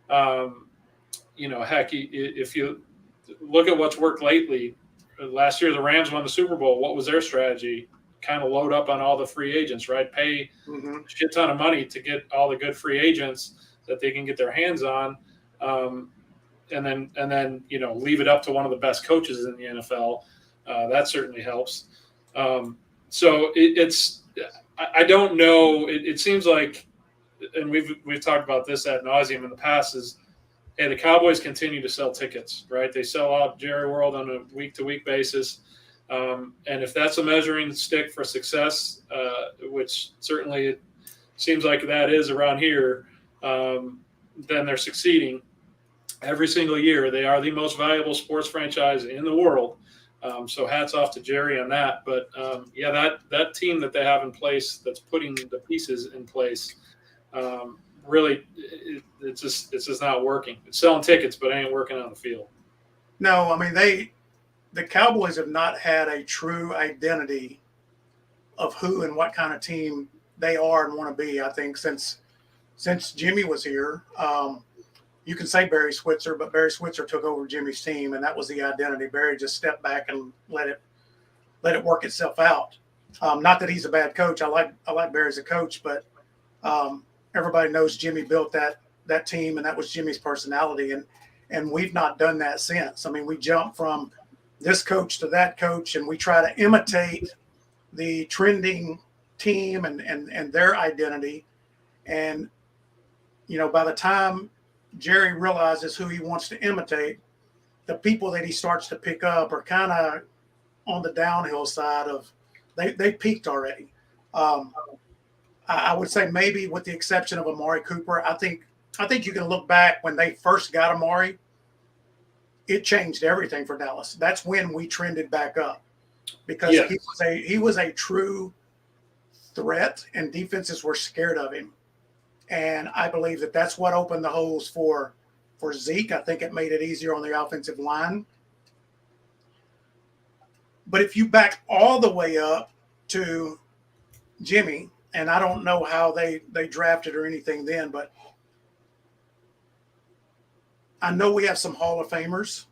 Heck, if you look at what's worked lately, last year the Rams won the Super Bowl. What was their strategy? Kind of load up on all the free agents, right? Pay a shit ton of money to get all the good free agents that they can get their hands on, and then leave it up to one of the best coaches in the NFL. That certainly helps. So I don't know. It seems like, and we've talked about this ad nauseum in the past, is, hey, the Cowboys continue to sell tickets, right? They sell out Jerry World on a week-to-week basis. And if that's a measuring stick for success, which certainly it seems like that is around here, then they're succeeding. Every single year, they are the most valuable sports franchise in the world. So hats off to Jerry on that. But, that team that they have in place that's putting the pieces in place, really, it's just not working. It's selling tickets, but it ain't working on the field. No, I mean, the Cowboys have not had a true identity of who and what kind of team they are and want to be, I think, since Jimmy was here. You can say Barry Switzer, but Barry Switzer took over Jimmy's team, and that was the identity. Barry just stepped back and let it work itself out. Not that he's a bad coach. I like Barry as a coach, but everybody knows Jimmy built that team, and that was Jimmy's personality. And we've not done that since. I mean, we jumped from this coach to that coach, and we try to imitate the trending team and their identity. And, by the time Jerry realizes who he wants to imitate, the people that he starts to pick up are kind of on the downhill side of they peaked already. I would say maybe with the exception of Amari Cooper, I think you can look back when they first got Amari, it changed everything for Dallas. That's when we trended back up, because he was a true threat and defenses were scared of him. And I believe that's what opened the holes for Zeke. I think it made it easier on the offensive line. But if you back all the way up to Jimmy, and I don't know how they drafted or anything then, but I know we have some Hall of Famers.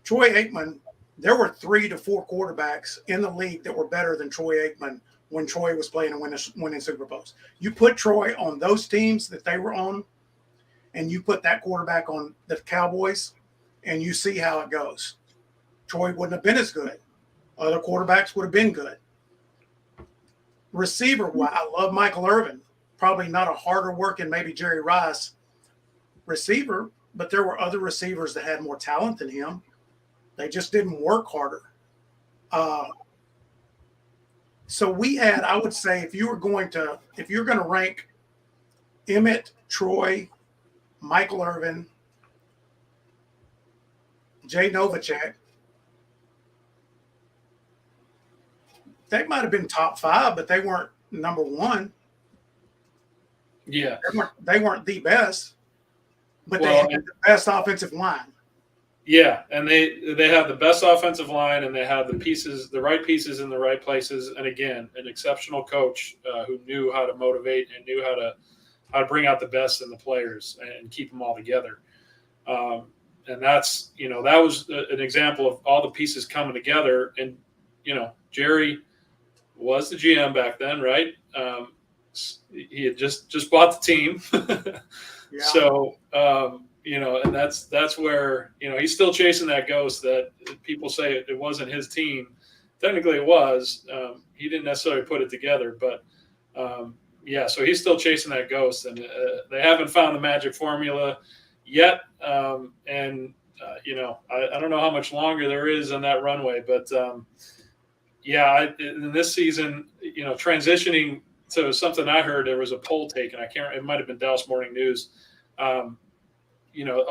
Troy Aikman, there were 3 to 4 quarterbacks in the league that were better than Troy Aikman when Troy was playing and winning Super Bowls. You put Troy on those teams that they were on, and you put that quarterback on the Cowboys, and you see how it goes. Troy wouldn't have been as good. Other quarterbacks would have been good. Receiver, I love Michael Irvin. Probably not a harder working, maybe Jerry Rice receiver, but there were other receivers that had more talent than him. They just didn't work harder. So we had, I would say, if you're going to rank Emmett, Troy, Michael Irvin, Jay Novacek, they might have been top 5, but they weren't number 1. Yeah, they weren't the best, but they had the best offensive line. Yeah, and they have the best offensive line, and they have the right pieces in the right places. And again, an exceptional coach who knew how to motivate and knew how to bring out the best in the players and keep them all together. And that's that was an example of all the pieces coming together. And Jerry was the GM back then, right? He had just bought the team. Yeah. So, and that's where, he's still chasing that ghost that people say it wasn't his team. Technically it was. He didn't necessarily put it together, but so he's still chasing that ghost, and they haven't found the magic formula yet. I don't know how much longer there is on that runway, but in this season, transitioning to something I heard, there was a poll taken. It might've been Dallas Morning News. A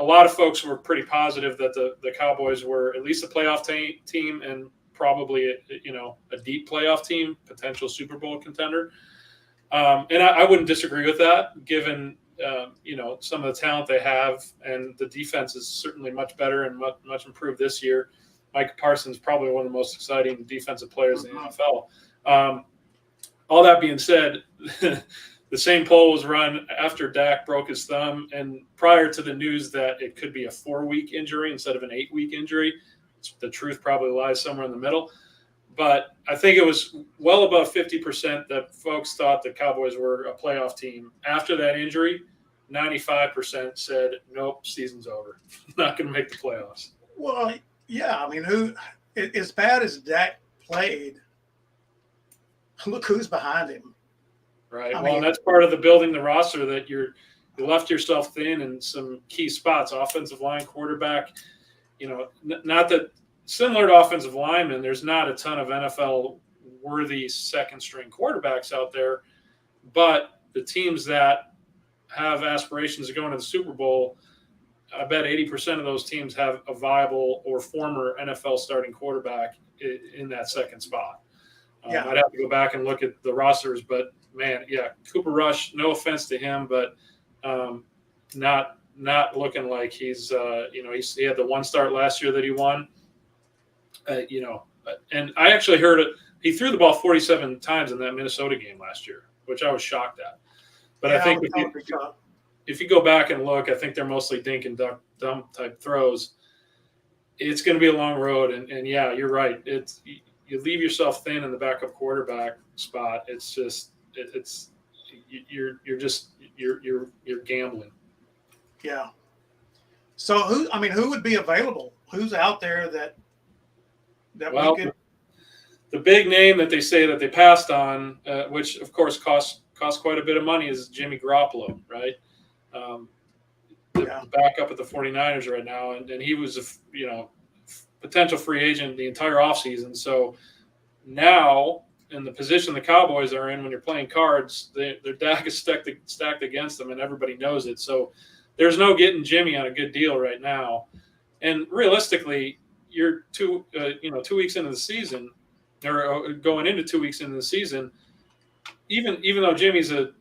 lot of folks were pretty positive that the Cowboys were at least a playoff team and probably a deep playoff team, potential Super Bowl contender. And I wouldn't disagree with that, given some of the talent they have, and the defense is certainly much better and much improved this year. Micah Parsons is probably one of the most exciting defensive players in the NFL. All that being said, the same poll was run after Dak broke his thumb and prior to the news that it could be a 4-week injury instead of an 8-week injury. The truth probably lies somewhere in the middle. But I think it was well above 50% that folks thought the Cowboys were a playoff team. After that injury, 95% said, nope, season's over. Not going to make the playoffs. Well, yeah. I mean, as bad as Dak played, look who's behind him. Right. I Well, mean, and that's part of the building the roster, that you left yourself thin in some key spots, offensive line, quarterback. Not that similar to offensive linemen, there's not a ton of NFL-worthy second-string quarterbacks out there, but the teams that have aspirations of going to the Super Bowl, I bet 80% of those teams have a viable or former NFL starting quarterback in that second spot. I'd have to go back and look at the rosters, but man, Cooper Rush, no offense to him, but not looking like he's he had the one start last year that he won. And I actually heard it. He threw the ball 47 times in that Minnesota game last year, which I was shocked at. But I think if you go back and look, I think they're mostly dink and dump type throws. It's going to be a long road, and you're right. You leave yourself thin in the backup quarterback spot. It's just you're gambling. Yeah. So who would be available? Who's out there that we could? The big name that they say that they passed on, which of course costs quite a bit of money, is Jimmy Garoppolo, right? The backup at the 49ers right now, and he was a potential free agent the entire offseason. So now, in the position the Cowboys are in when you're playing cards, their deck is stacked against them, and everybody knows it. So there's no getting Jimmy on a good deal right now. And realistically, you're 2 weeks into the season, or going into 2 weeks into the season, even though Jimmy's a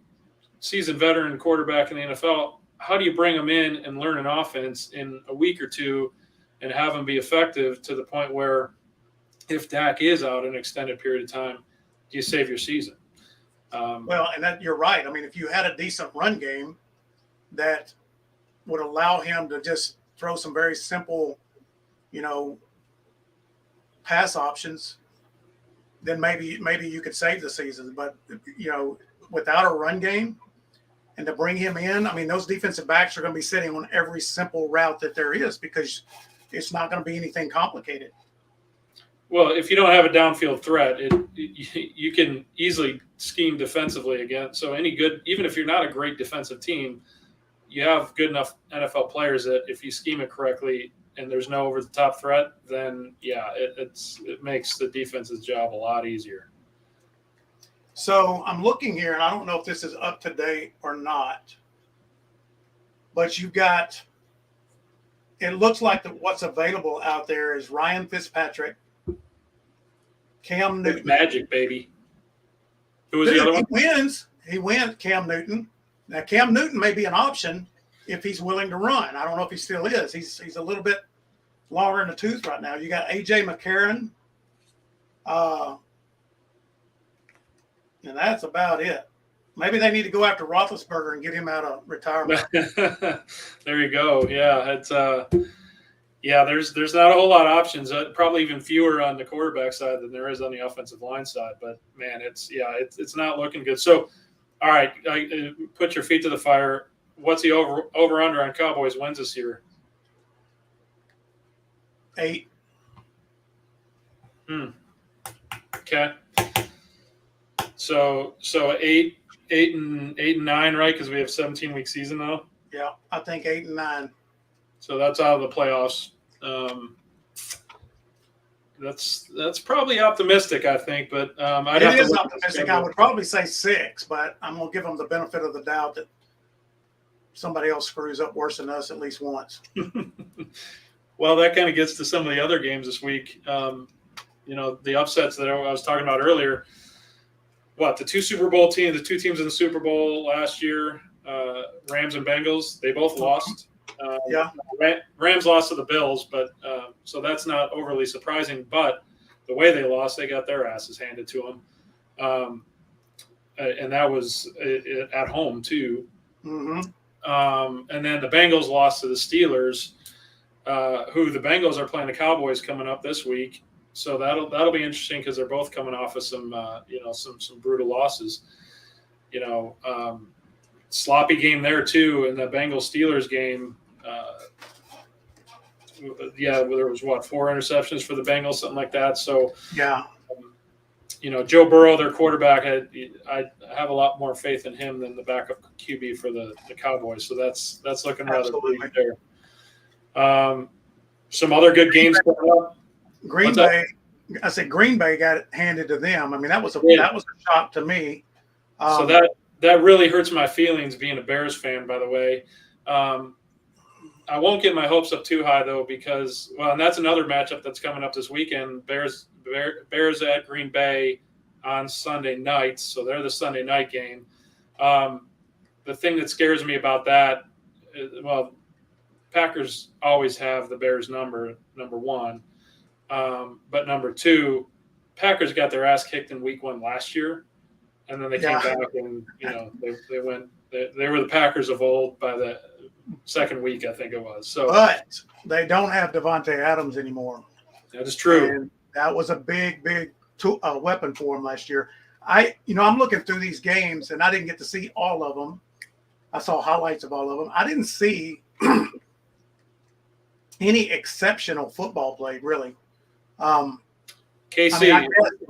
seasoned veteran quarterback in the NFL, how do you bring him in and learn an offense in a week or two and have him be effective to the point where if Dak is out an extended period of time, do you save your season? You're right. I mean, if you had a decent run game that would allow him to just throw some very simple, pass options, then maybe you could save the season. But, without a run game and to bring him in, I mean, those defensive backs are going to be sitting on every simple route that there is because it's not going to be anything complicated. Well, if you don't have a downfield threat, you can easily scheme defensively again. So even if you're not a great defensive team, you have good enough NFL players that if you scheme it correctly and there's no over-the-top threat, then it makes the defense's job a lot easier. So I'm looking here, and I don't know if this is up to date or not, but you've got. It looks like what's available out there is Ryan Fitzpatrick, Cam Newton. Magic, baby. Who was the other one? He wins, Cam Newton. Now, Cam Newton may be an option if he's willing to run. I don't know if he still is. He's a little bit longer in the tooth right now. You got A.J. McCarron. And that's about it. Maybe they need to go after Roethlisberger and get him out of retirement. There you go. Yeah, it's Yeah, there's not a whole lot of options. Probably even fewer on the quarterback side than there is on the offensive line side. But man, it's not looking good. So, all right, put your feet to the fire. What's the over under on Cowboys wins this year? 8. Okay. So 8 and 9, right? Because we have 17-week season now. Yeah, I think 8 and 9. So that's out of the playoffs. That's probably optimistic, I think. But It is optimistic. I would probably say 6, but I'm going to give them the benefit of the doubt that somebody else screws up worse than us at least once. Well, that kind of gets to some of the other games this week. The upsets that I was talking about earlier. The 2 Super Bowl teams, the 2 teams in the Super Bowl last year, Rams and Bengals, they both lost. Rams lost to the Bills, but so that's not overly surprising. But the way they lost, they got their asses handed to them, and that was at home too. Mm-hmm. And then the Bengals lost to the Steelers, who the Bengals are playing the Cowboys coming up this week. So that'll be interesting because they're both coming off of some brutal losses. Sloppy game there too in the Bengals Steelers game. There was 4 interceptions for the Bengals, something like that. So yeah, Joe Burrow, their quarterback, I have a lot more faith in him than the backup QB for the Cowboys. So that's looking rather bleak there. Some other good games coming up. Green Bay. I said Green Bay got it handed to them. I mean, that was a shock to me. So that really hurts my feelings being a Bears fan, by the way. I won't get my hopes up too high though, because and that's another matchup that's coming up this weekend. Bears at Green Bay on Sunday nights, so they're the Sunday night game. The thing that scares me about that, Packers always have the Bears number 1, but number 2, Packers got their ass kicked in Week 1 last year, and then they came back and they went. They were the Packers of old by the second week, I think it was. So, but they don't have Devontae Adams anymore. That is true. And that was a big weapon for him last year. I'm looking through these games, and I didn't get to see all of them. I saw highlights of all of them. I didn't see any exceptional football played, really. KC,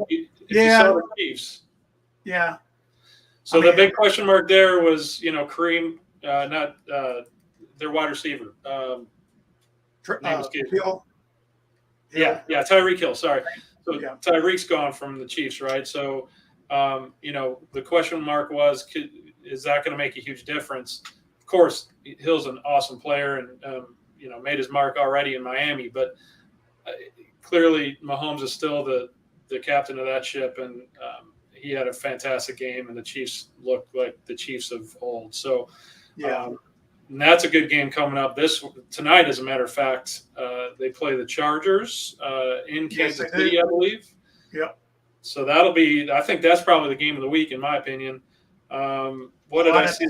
you saw the Chiefs. Yeah. So the big question mark there was, Kareem, not their wide receiver. Name escapes me. Yeah, Tyreek Hill. Sorry. So Tyreek's gone from the Chiefs, right? So, the question mark was, is that going to make a huge difference? Of course, Hill's an awesome player and, made his mark already in Miami, but clearly Mahomes is still the captain of that ship, and he had a fantastic game, and the Chiefs looked like the Chiefs of old. So, and that's a good game coming up tonight. As a matter of fact, they play the Chargers in Kansas City, I believe. Yep. So I think that's probably the game of the week, in my opinion. What did I see?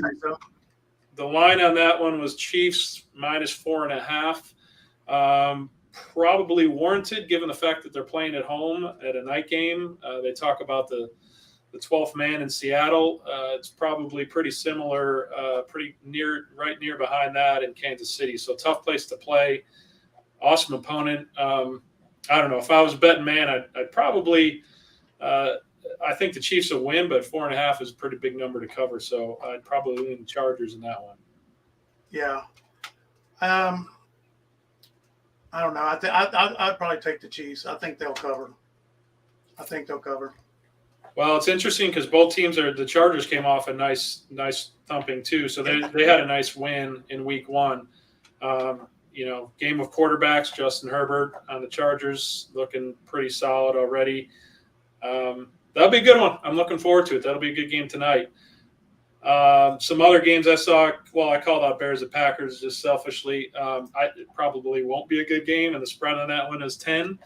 The line on that one was Chiefs -4.5. Probably warranted given the fact that they're playing at home at a night game. They talk about the 12th man in Seattle. It's probably pretty similar, right near behind that in Kansas City. So tough place to play. Awesome opponent. I don't know. If I was a betting man, I'd probably I think the Chiefs will win, but 4.5 is a pretty big number to cover. So I'd probably lean the Chargers in that one. Yeah. I don't know. I'd probably take the Chiefs. I think they'll cover. Well, it's interesting because both teams the Chargers came off a nice thumping too. So they had a nice win in Week 1. Game of quarterbacks, Justin Herbert on the Chargers looking pretty solid already. That'll be a good one. I'm looking forward to it. That'll be a good game tonight. Some other games I saw, I called out Bears and Packers just selfishly. It probably won't be a good game, and the spread on that one is 10.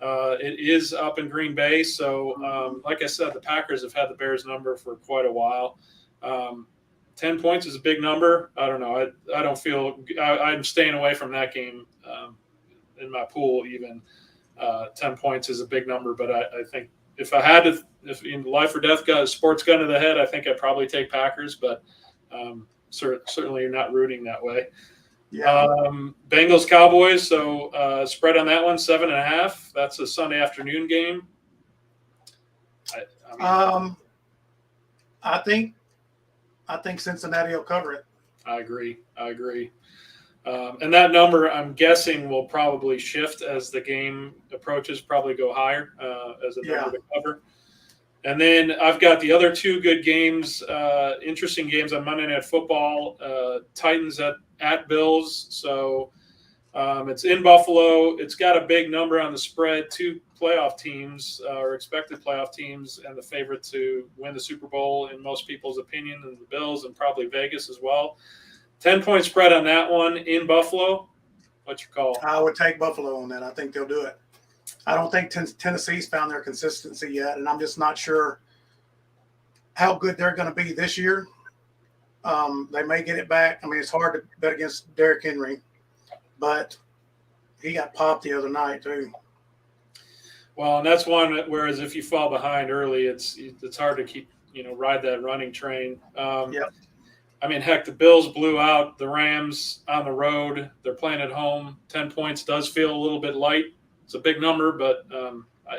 It is up in Green Bay, so like I said, the Packers have had the Bears number for quite a while. 10 points is a big number. I don't know. I don't feel – I'm staying away from that game. in my pool even. 10 points is a big number, but I think if I had to, if in life or death sports gun to the head, I think I'd probably take Packers, but certainly you're not rooting that way. Yeah. Bengals Cowboys. So spread on that one 7.5. That's a Sunday afternoon game. I think Cincinnati will cover it. I agree. And that number, I'm guessing, will probably shift as the game approaches, probably go higher as a number to cover. And then I've got the other two good games, interesting games on Monday Night Football. Titans at Bills. So it's in Buffalo. It's got a big number on the spread. Two playoff teams or expected playoff teams, and the favorite to win the Super Bowl in most people's opinion, and the Bills, and probably Vegas as well. 10-point spread on that one in Buffalo. What's your call? I would take Buffalo on that. I think they'll do it. I don't think Tennessee's found their consistency yet, and I'm just not sure how good they're going to be this year. They may get it back. I mean, it's hard to bet against Derrick Henry, but he got popped the other night too. Well, and that's one. Whereas if you fall behind early, it's hard to keep ride that running train. Yep. I mean, heck, the Bills blew out the Rams on the road. They're playing at home. 10 points does feel a little bit light. It's a big number, but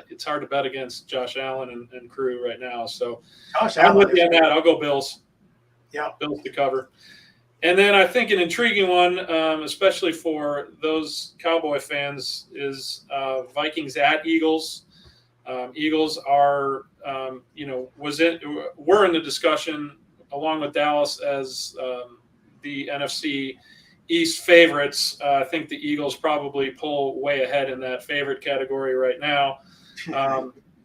it's hard to bet against Josh Allen and crew right now. So I'm with you on that. I'll go Bills. Yeah, Bills to cover. And then I think an intriguing one, especially for those Cowboy fans, is Vikings at Eagles. Eagles are, were in the discussion along with Dallas as the NFC East favorites. I think the Eagles probably pull way ahead in that favorite category right now.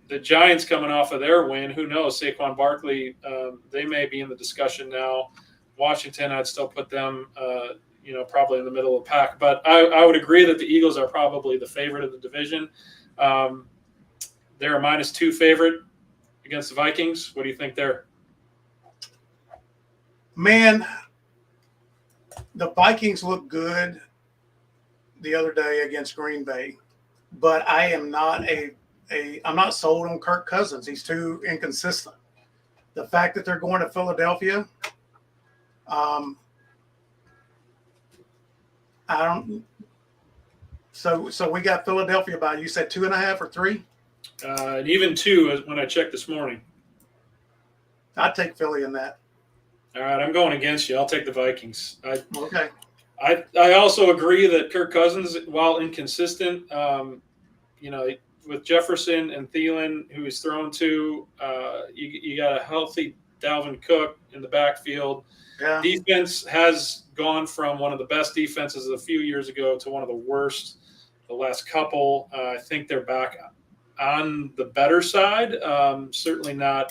The Giants coming off of their win, who knows? Saquon Barkley, they may be in the discussion now. Washington, I'd still put them, probably in the middle of the pack. But I would agree that the Eagles are probably the favorite of the division. They're a -2 favorite against the Vikings. What do you think there? Man, the Vikings look good the other day against Green Bay, but I am not I'm not sold on Kirk Cousins. He's too inconsistent. The fact that they're going to Philadelphia, I don't. So we got Philadelphia by, you said 2.5 or 3? And even 2 when I checked this morning. I'd take Philly in that. All right, I'm going against you. I'll take the Vikings. Okay. I also agree that Kirk Cousins, while inconsistent, with Jefferson and Thielen, who he's thrown to, you got a healthy Dalvin Cook in the backfield. Yeah. Defense has gone from one of the best defenses a few years ago to one of the worst the last couple. I think they're back on the better side. Certainly not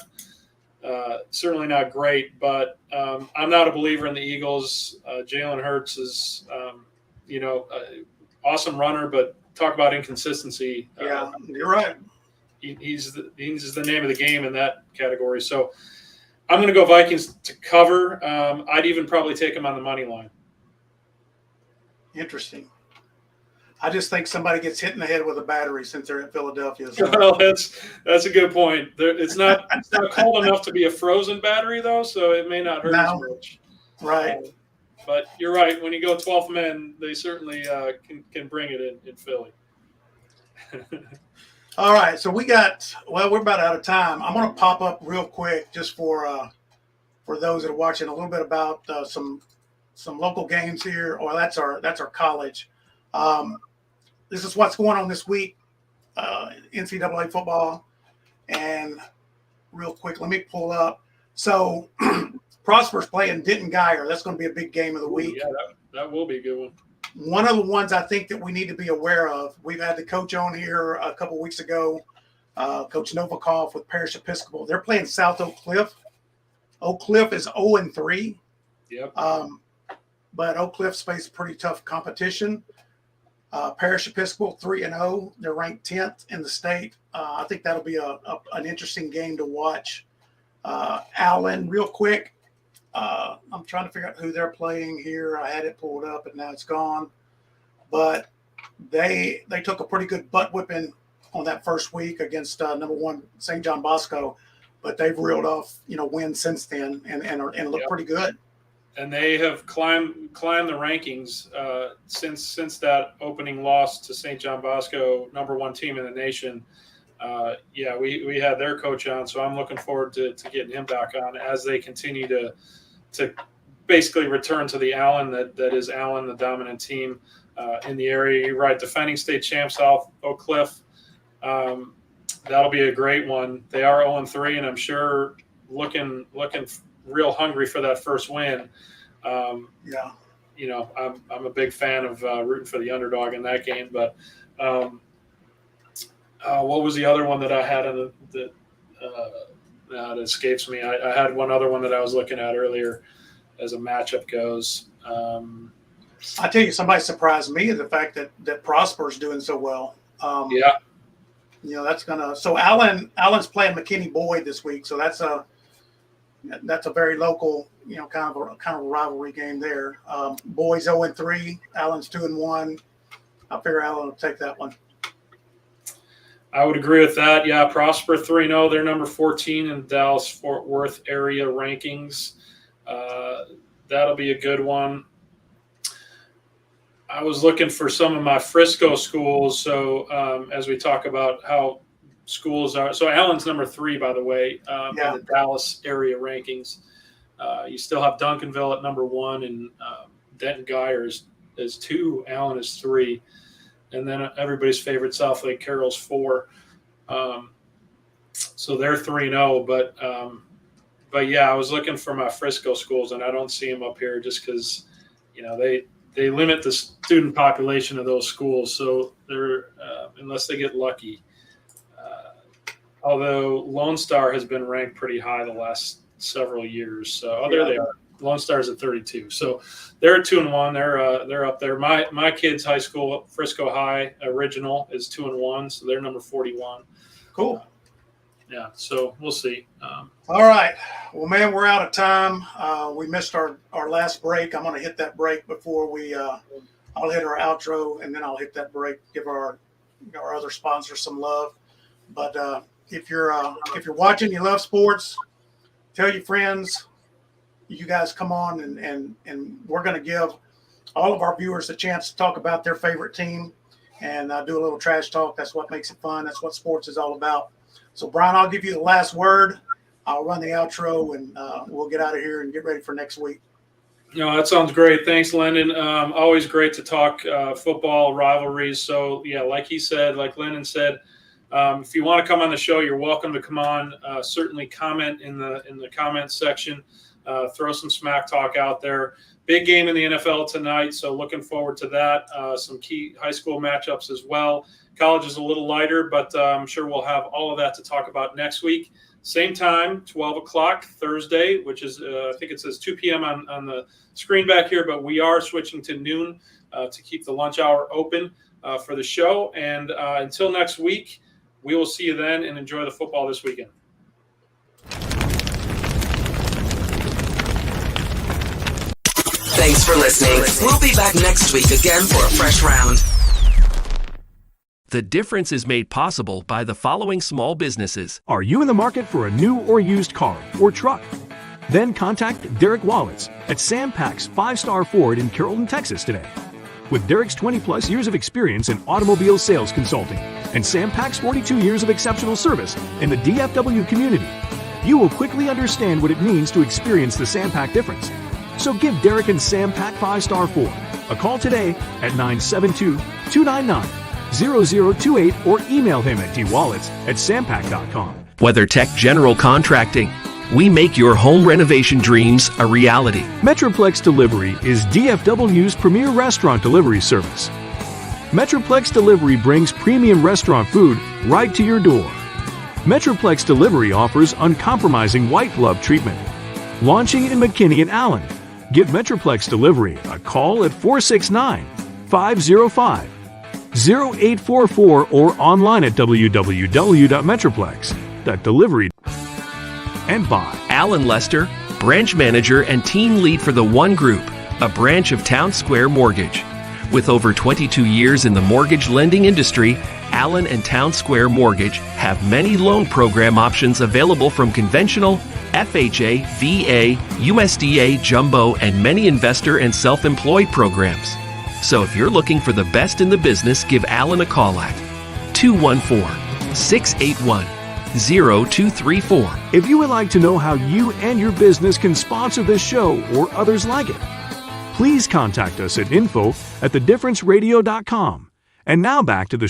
great, but I'm not a believer in the Eagles. Jalen Hurts is, awesome runner, but talk about inconsistency. Yeah, you're right. He's the name of the game in that category. So I'm going to go Vikings to cover. I'd even probably take them on the money line. Interesting. I just think somebody gets hit in the head with a battery since they're in Philadelphia. So. Well, that's a good point. It's not cold enough to be a frozen battery, though, so it may not hurt as much. Right. But you're right. When you go 12 men, they certainly can bring it in Philly. All right. So we're about out of time. I'm going to pop up real quick just for those that are watching a little bit about some local games here. Or that's our college. This is what's going on this week, NCAA football. And real quick, let me pull up. So Prosper's playing Denton Geyer. That's going to be a big game of the week. Yeah, that will be a good one. One of the ones I think that we need to be aware of, we've had the coach on here a couple weeks ago, Coach Novikov with Parish Episcopal. They're playing South Oak Cliff. Oak Cliff is 0-3. Yep. But Oak Cliff's faced pretty tough competition. Parish Episcopal 3-0. They're ranked 10th in the state. I think that'll be an interesting game to watch. Allen, real quick. I'm trying to figure out who they're playing here. I had it pulled up and now it's gone. But they took a pretty good butt whipping on that first week against number 1 St. John Bosco, but they've reeled off wins since then and look pretty good. And they have climbed the rankings since that opening loss to St. John Bosco, number 1 team in the nation. We had their coach on, so I'm looking forward to getting him back on as they continue to basically return to the Allen that is Allen, the dominant team in the area. You're right, defending state champs South Oak Cliff. That'll be a great one. They are 0-3, and I'm sure looking real hungry for that first win. I'm a big fan of rooting for the underdog in that game. But what was the other one that I had that escapes me? I had one other one that I was looking at earlier as a matchup goes. I tell you, somebody surprised me the fact that Prosper's doing so well. That's gonna. So Allen's playing McKinney Boyd this week, so that's a very local, kind of a rivalry game there. Boyd's 0-3, Allen's 2-1. I figure Allen will take that one. I would agree with that. Yeah, Prosper 3-0. They're number 14 in Dallas-Fort Worth area rankings. That'll be a good one. I was looking for some of my Frisco schools. So as we talk about how schools are, so Allen's number 3, by the way, in the Dallas area rankings. You still have Duncanville at number 1, and Denton Guyer is 2. Allen is 3, and then everybody's favorite South Lake Carroll's 4. So they're 3-0, but yeah, I was looking for my Frisco schools, and I don't see them up here just because they limit the student population of those schools, so they're unless they get lucky. Although Lone Star has been ranked pretty high the last several years, so there they are. Lone Star's at 32, so they're at 2-1. They're up there. My kids' high school, Frisco High Original, is 2-1, so they're number 41. Cool. So we'll see. All right. Well, man, we're out of time. We missed our last break. I'm going to hit that break before I'll hit our outro, and then I'll hit that break, give our other sponsors some love. But if you're watching, you love sports, tell your friends. You guys come on, and we're going to give all of our viewers a chance to talk about their favorite team and do a little trash talk. That's what makes it fun. That's what sports is all about. So, Brian, I'll give you the last word. I'll run the outro, and we'll get out of here and get ready for next week. That sounds great. Thanks, Lendon. Always great to talk football rivalries. So, like he said, like Lendon said, if you want to come on the show, you're welcome to come on. Certainly comment in the comments section. Throw some smack talk out there. Big game in the NFL tonight, so looking forward to that. Some key high school matchups as well. College is a little lighter, but I'm sure we'll have all of that to talk about next week. Same time, 12 o'clock Thursday, which is, I think it says 2 p.m. on the screen back here, but we are switching to noon to keep the lunch hour open for the show. And until next week, we will see you then, and enjoy the football this weekend. Thanks for listening. We'll be back next week again for a fresh round. The difference is made possible by the following small businesses. Are you in the market for a new or used car or truck? Then contact Derek Wallets at Sam Pack's 5-Star Ford in Carrollton, Texas today. With Derek's 20-plus years of experience in automobile sales consulting and Sam Pack's 42 years of exceptional service in the DFW community, you will quickly understand what it means to experience the Sam Pack difference. So give Derek and Sam Pack 5-Star Ford a call today at 972-299-0028 or email him at dwallets@sampack.com. WeatherTech General Contracting. We make your home renovation dreams a reality. Metroplex Delivery is DFW's premier restaurant delivery service. Metroplex Delivery brings premium restaurant food right to your door. Metroplex Delivery offers uncompromising white glove treatment. Launching in McKinney and Allen. Give Metroplex Delivery a call at 469-505-0844 or online at www.metroplex.delivery. And by Alan Lester, branch manager and team lead for the One Group, a branch of Town Square Mortgage. With over 22 years in the mortgage lending industry, Allen and Town Square Mortgage have many loan program options available from conventional, FHA, VA, USDA, jumbo, and many investor and self-employed programs. So if you're looking for the best in the business, give Allen a call at 214-681-0234. If you would like to know how you and your business can sponsor this show or others like it, please contact us at info@thedifferenceradio.com. And now back to the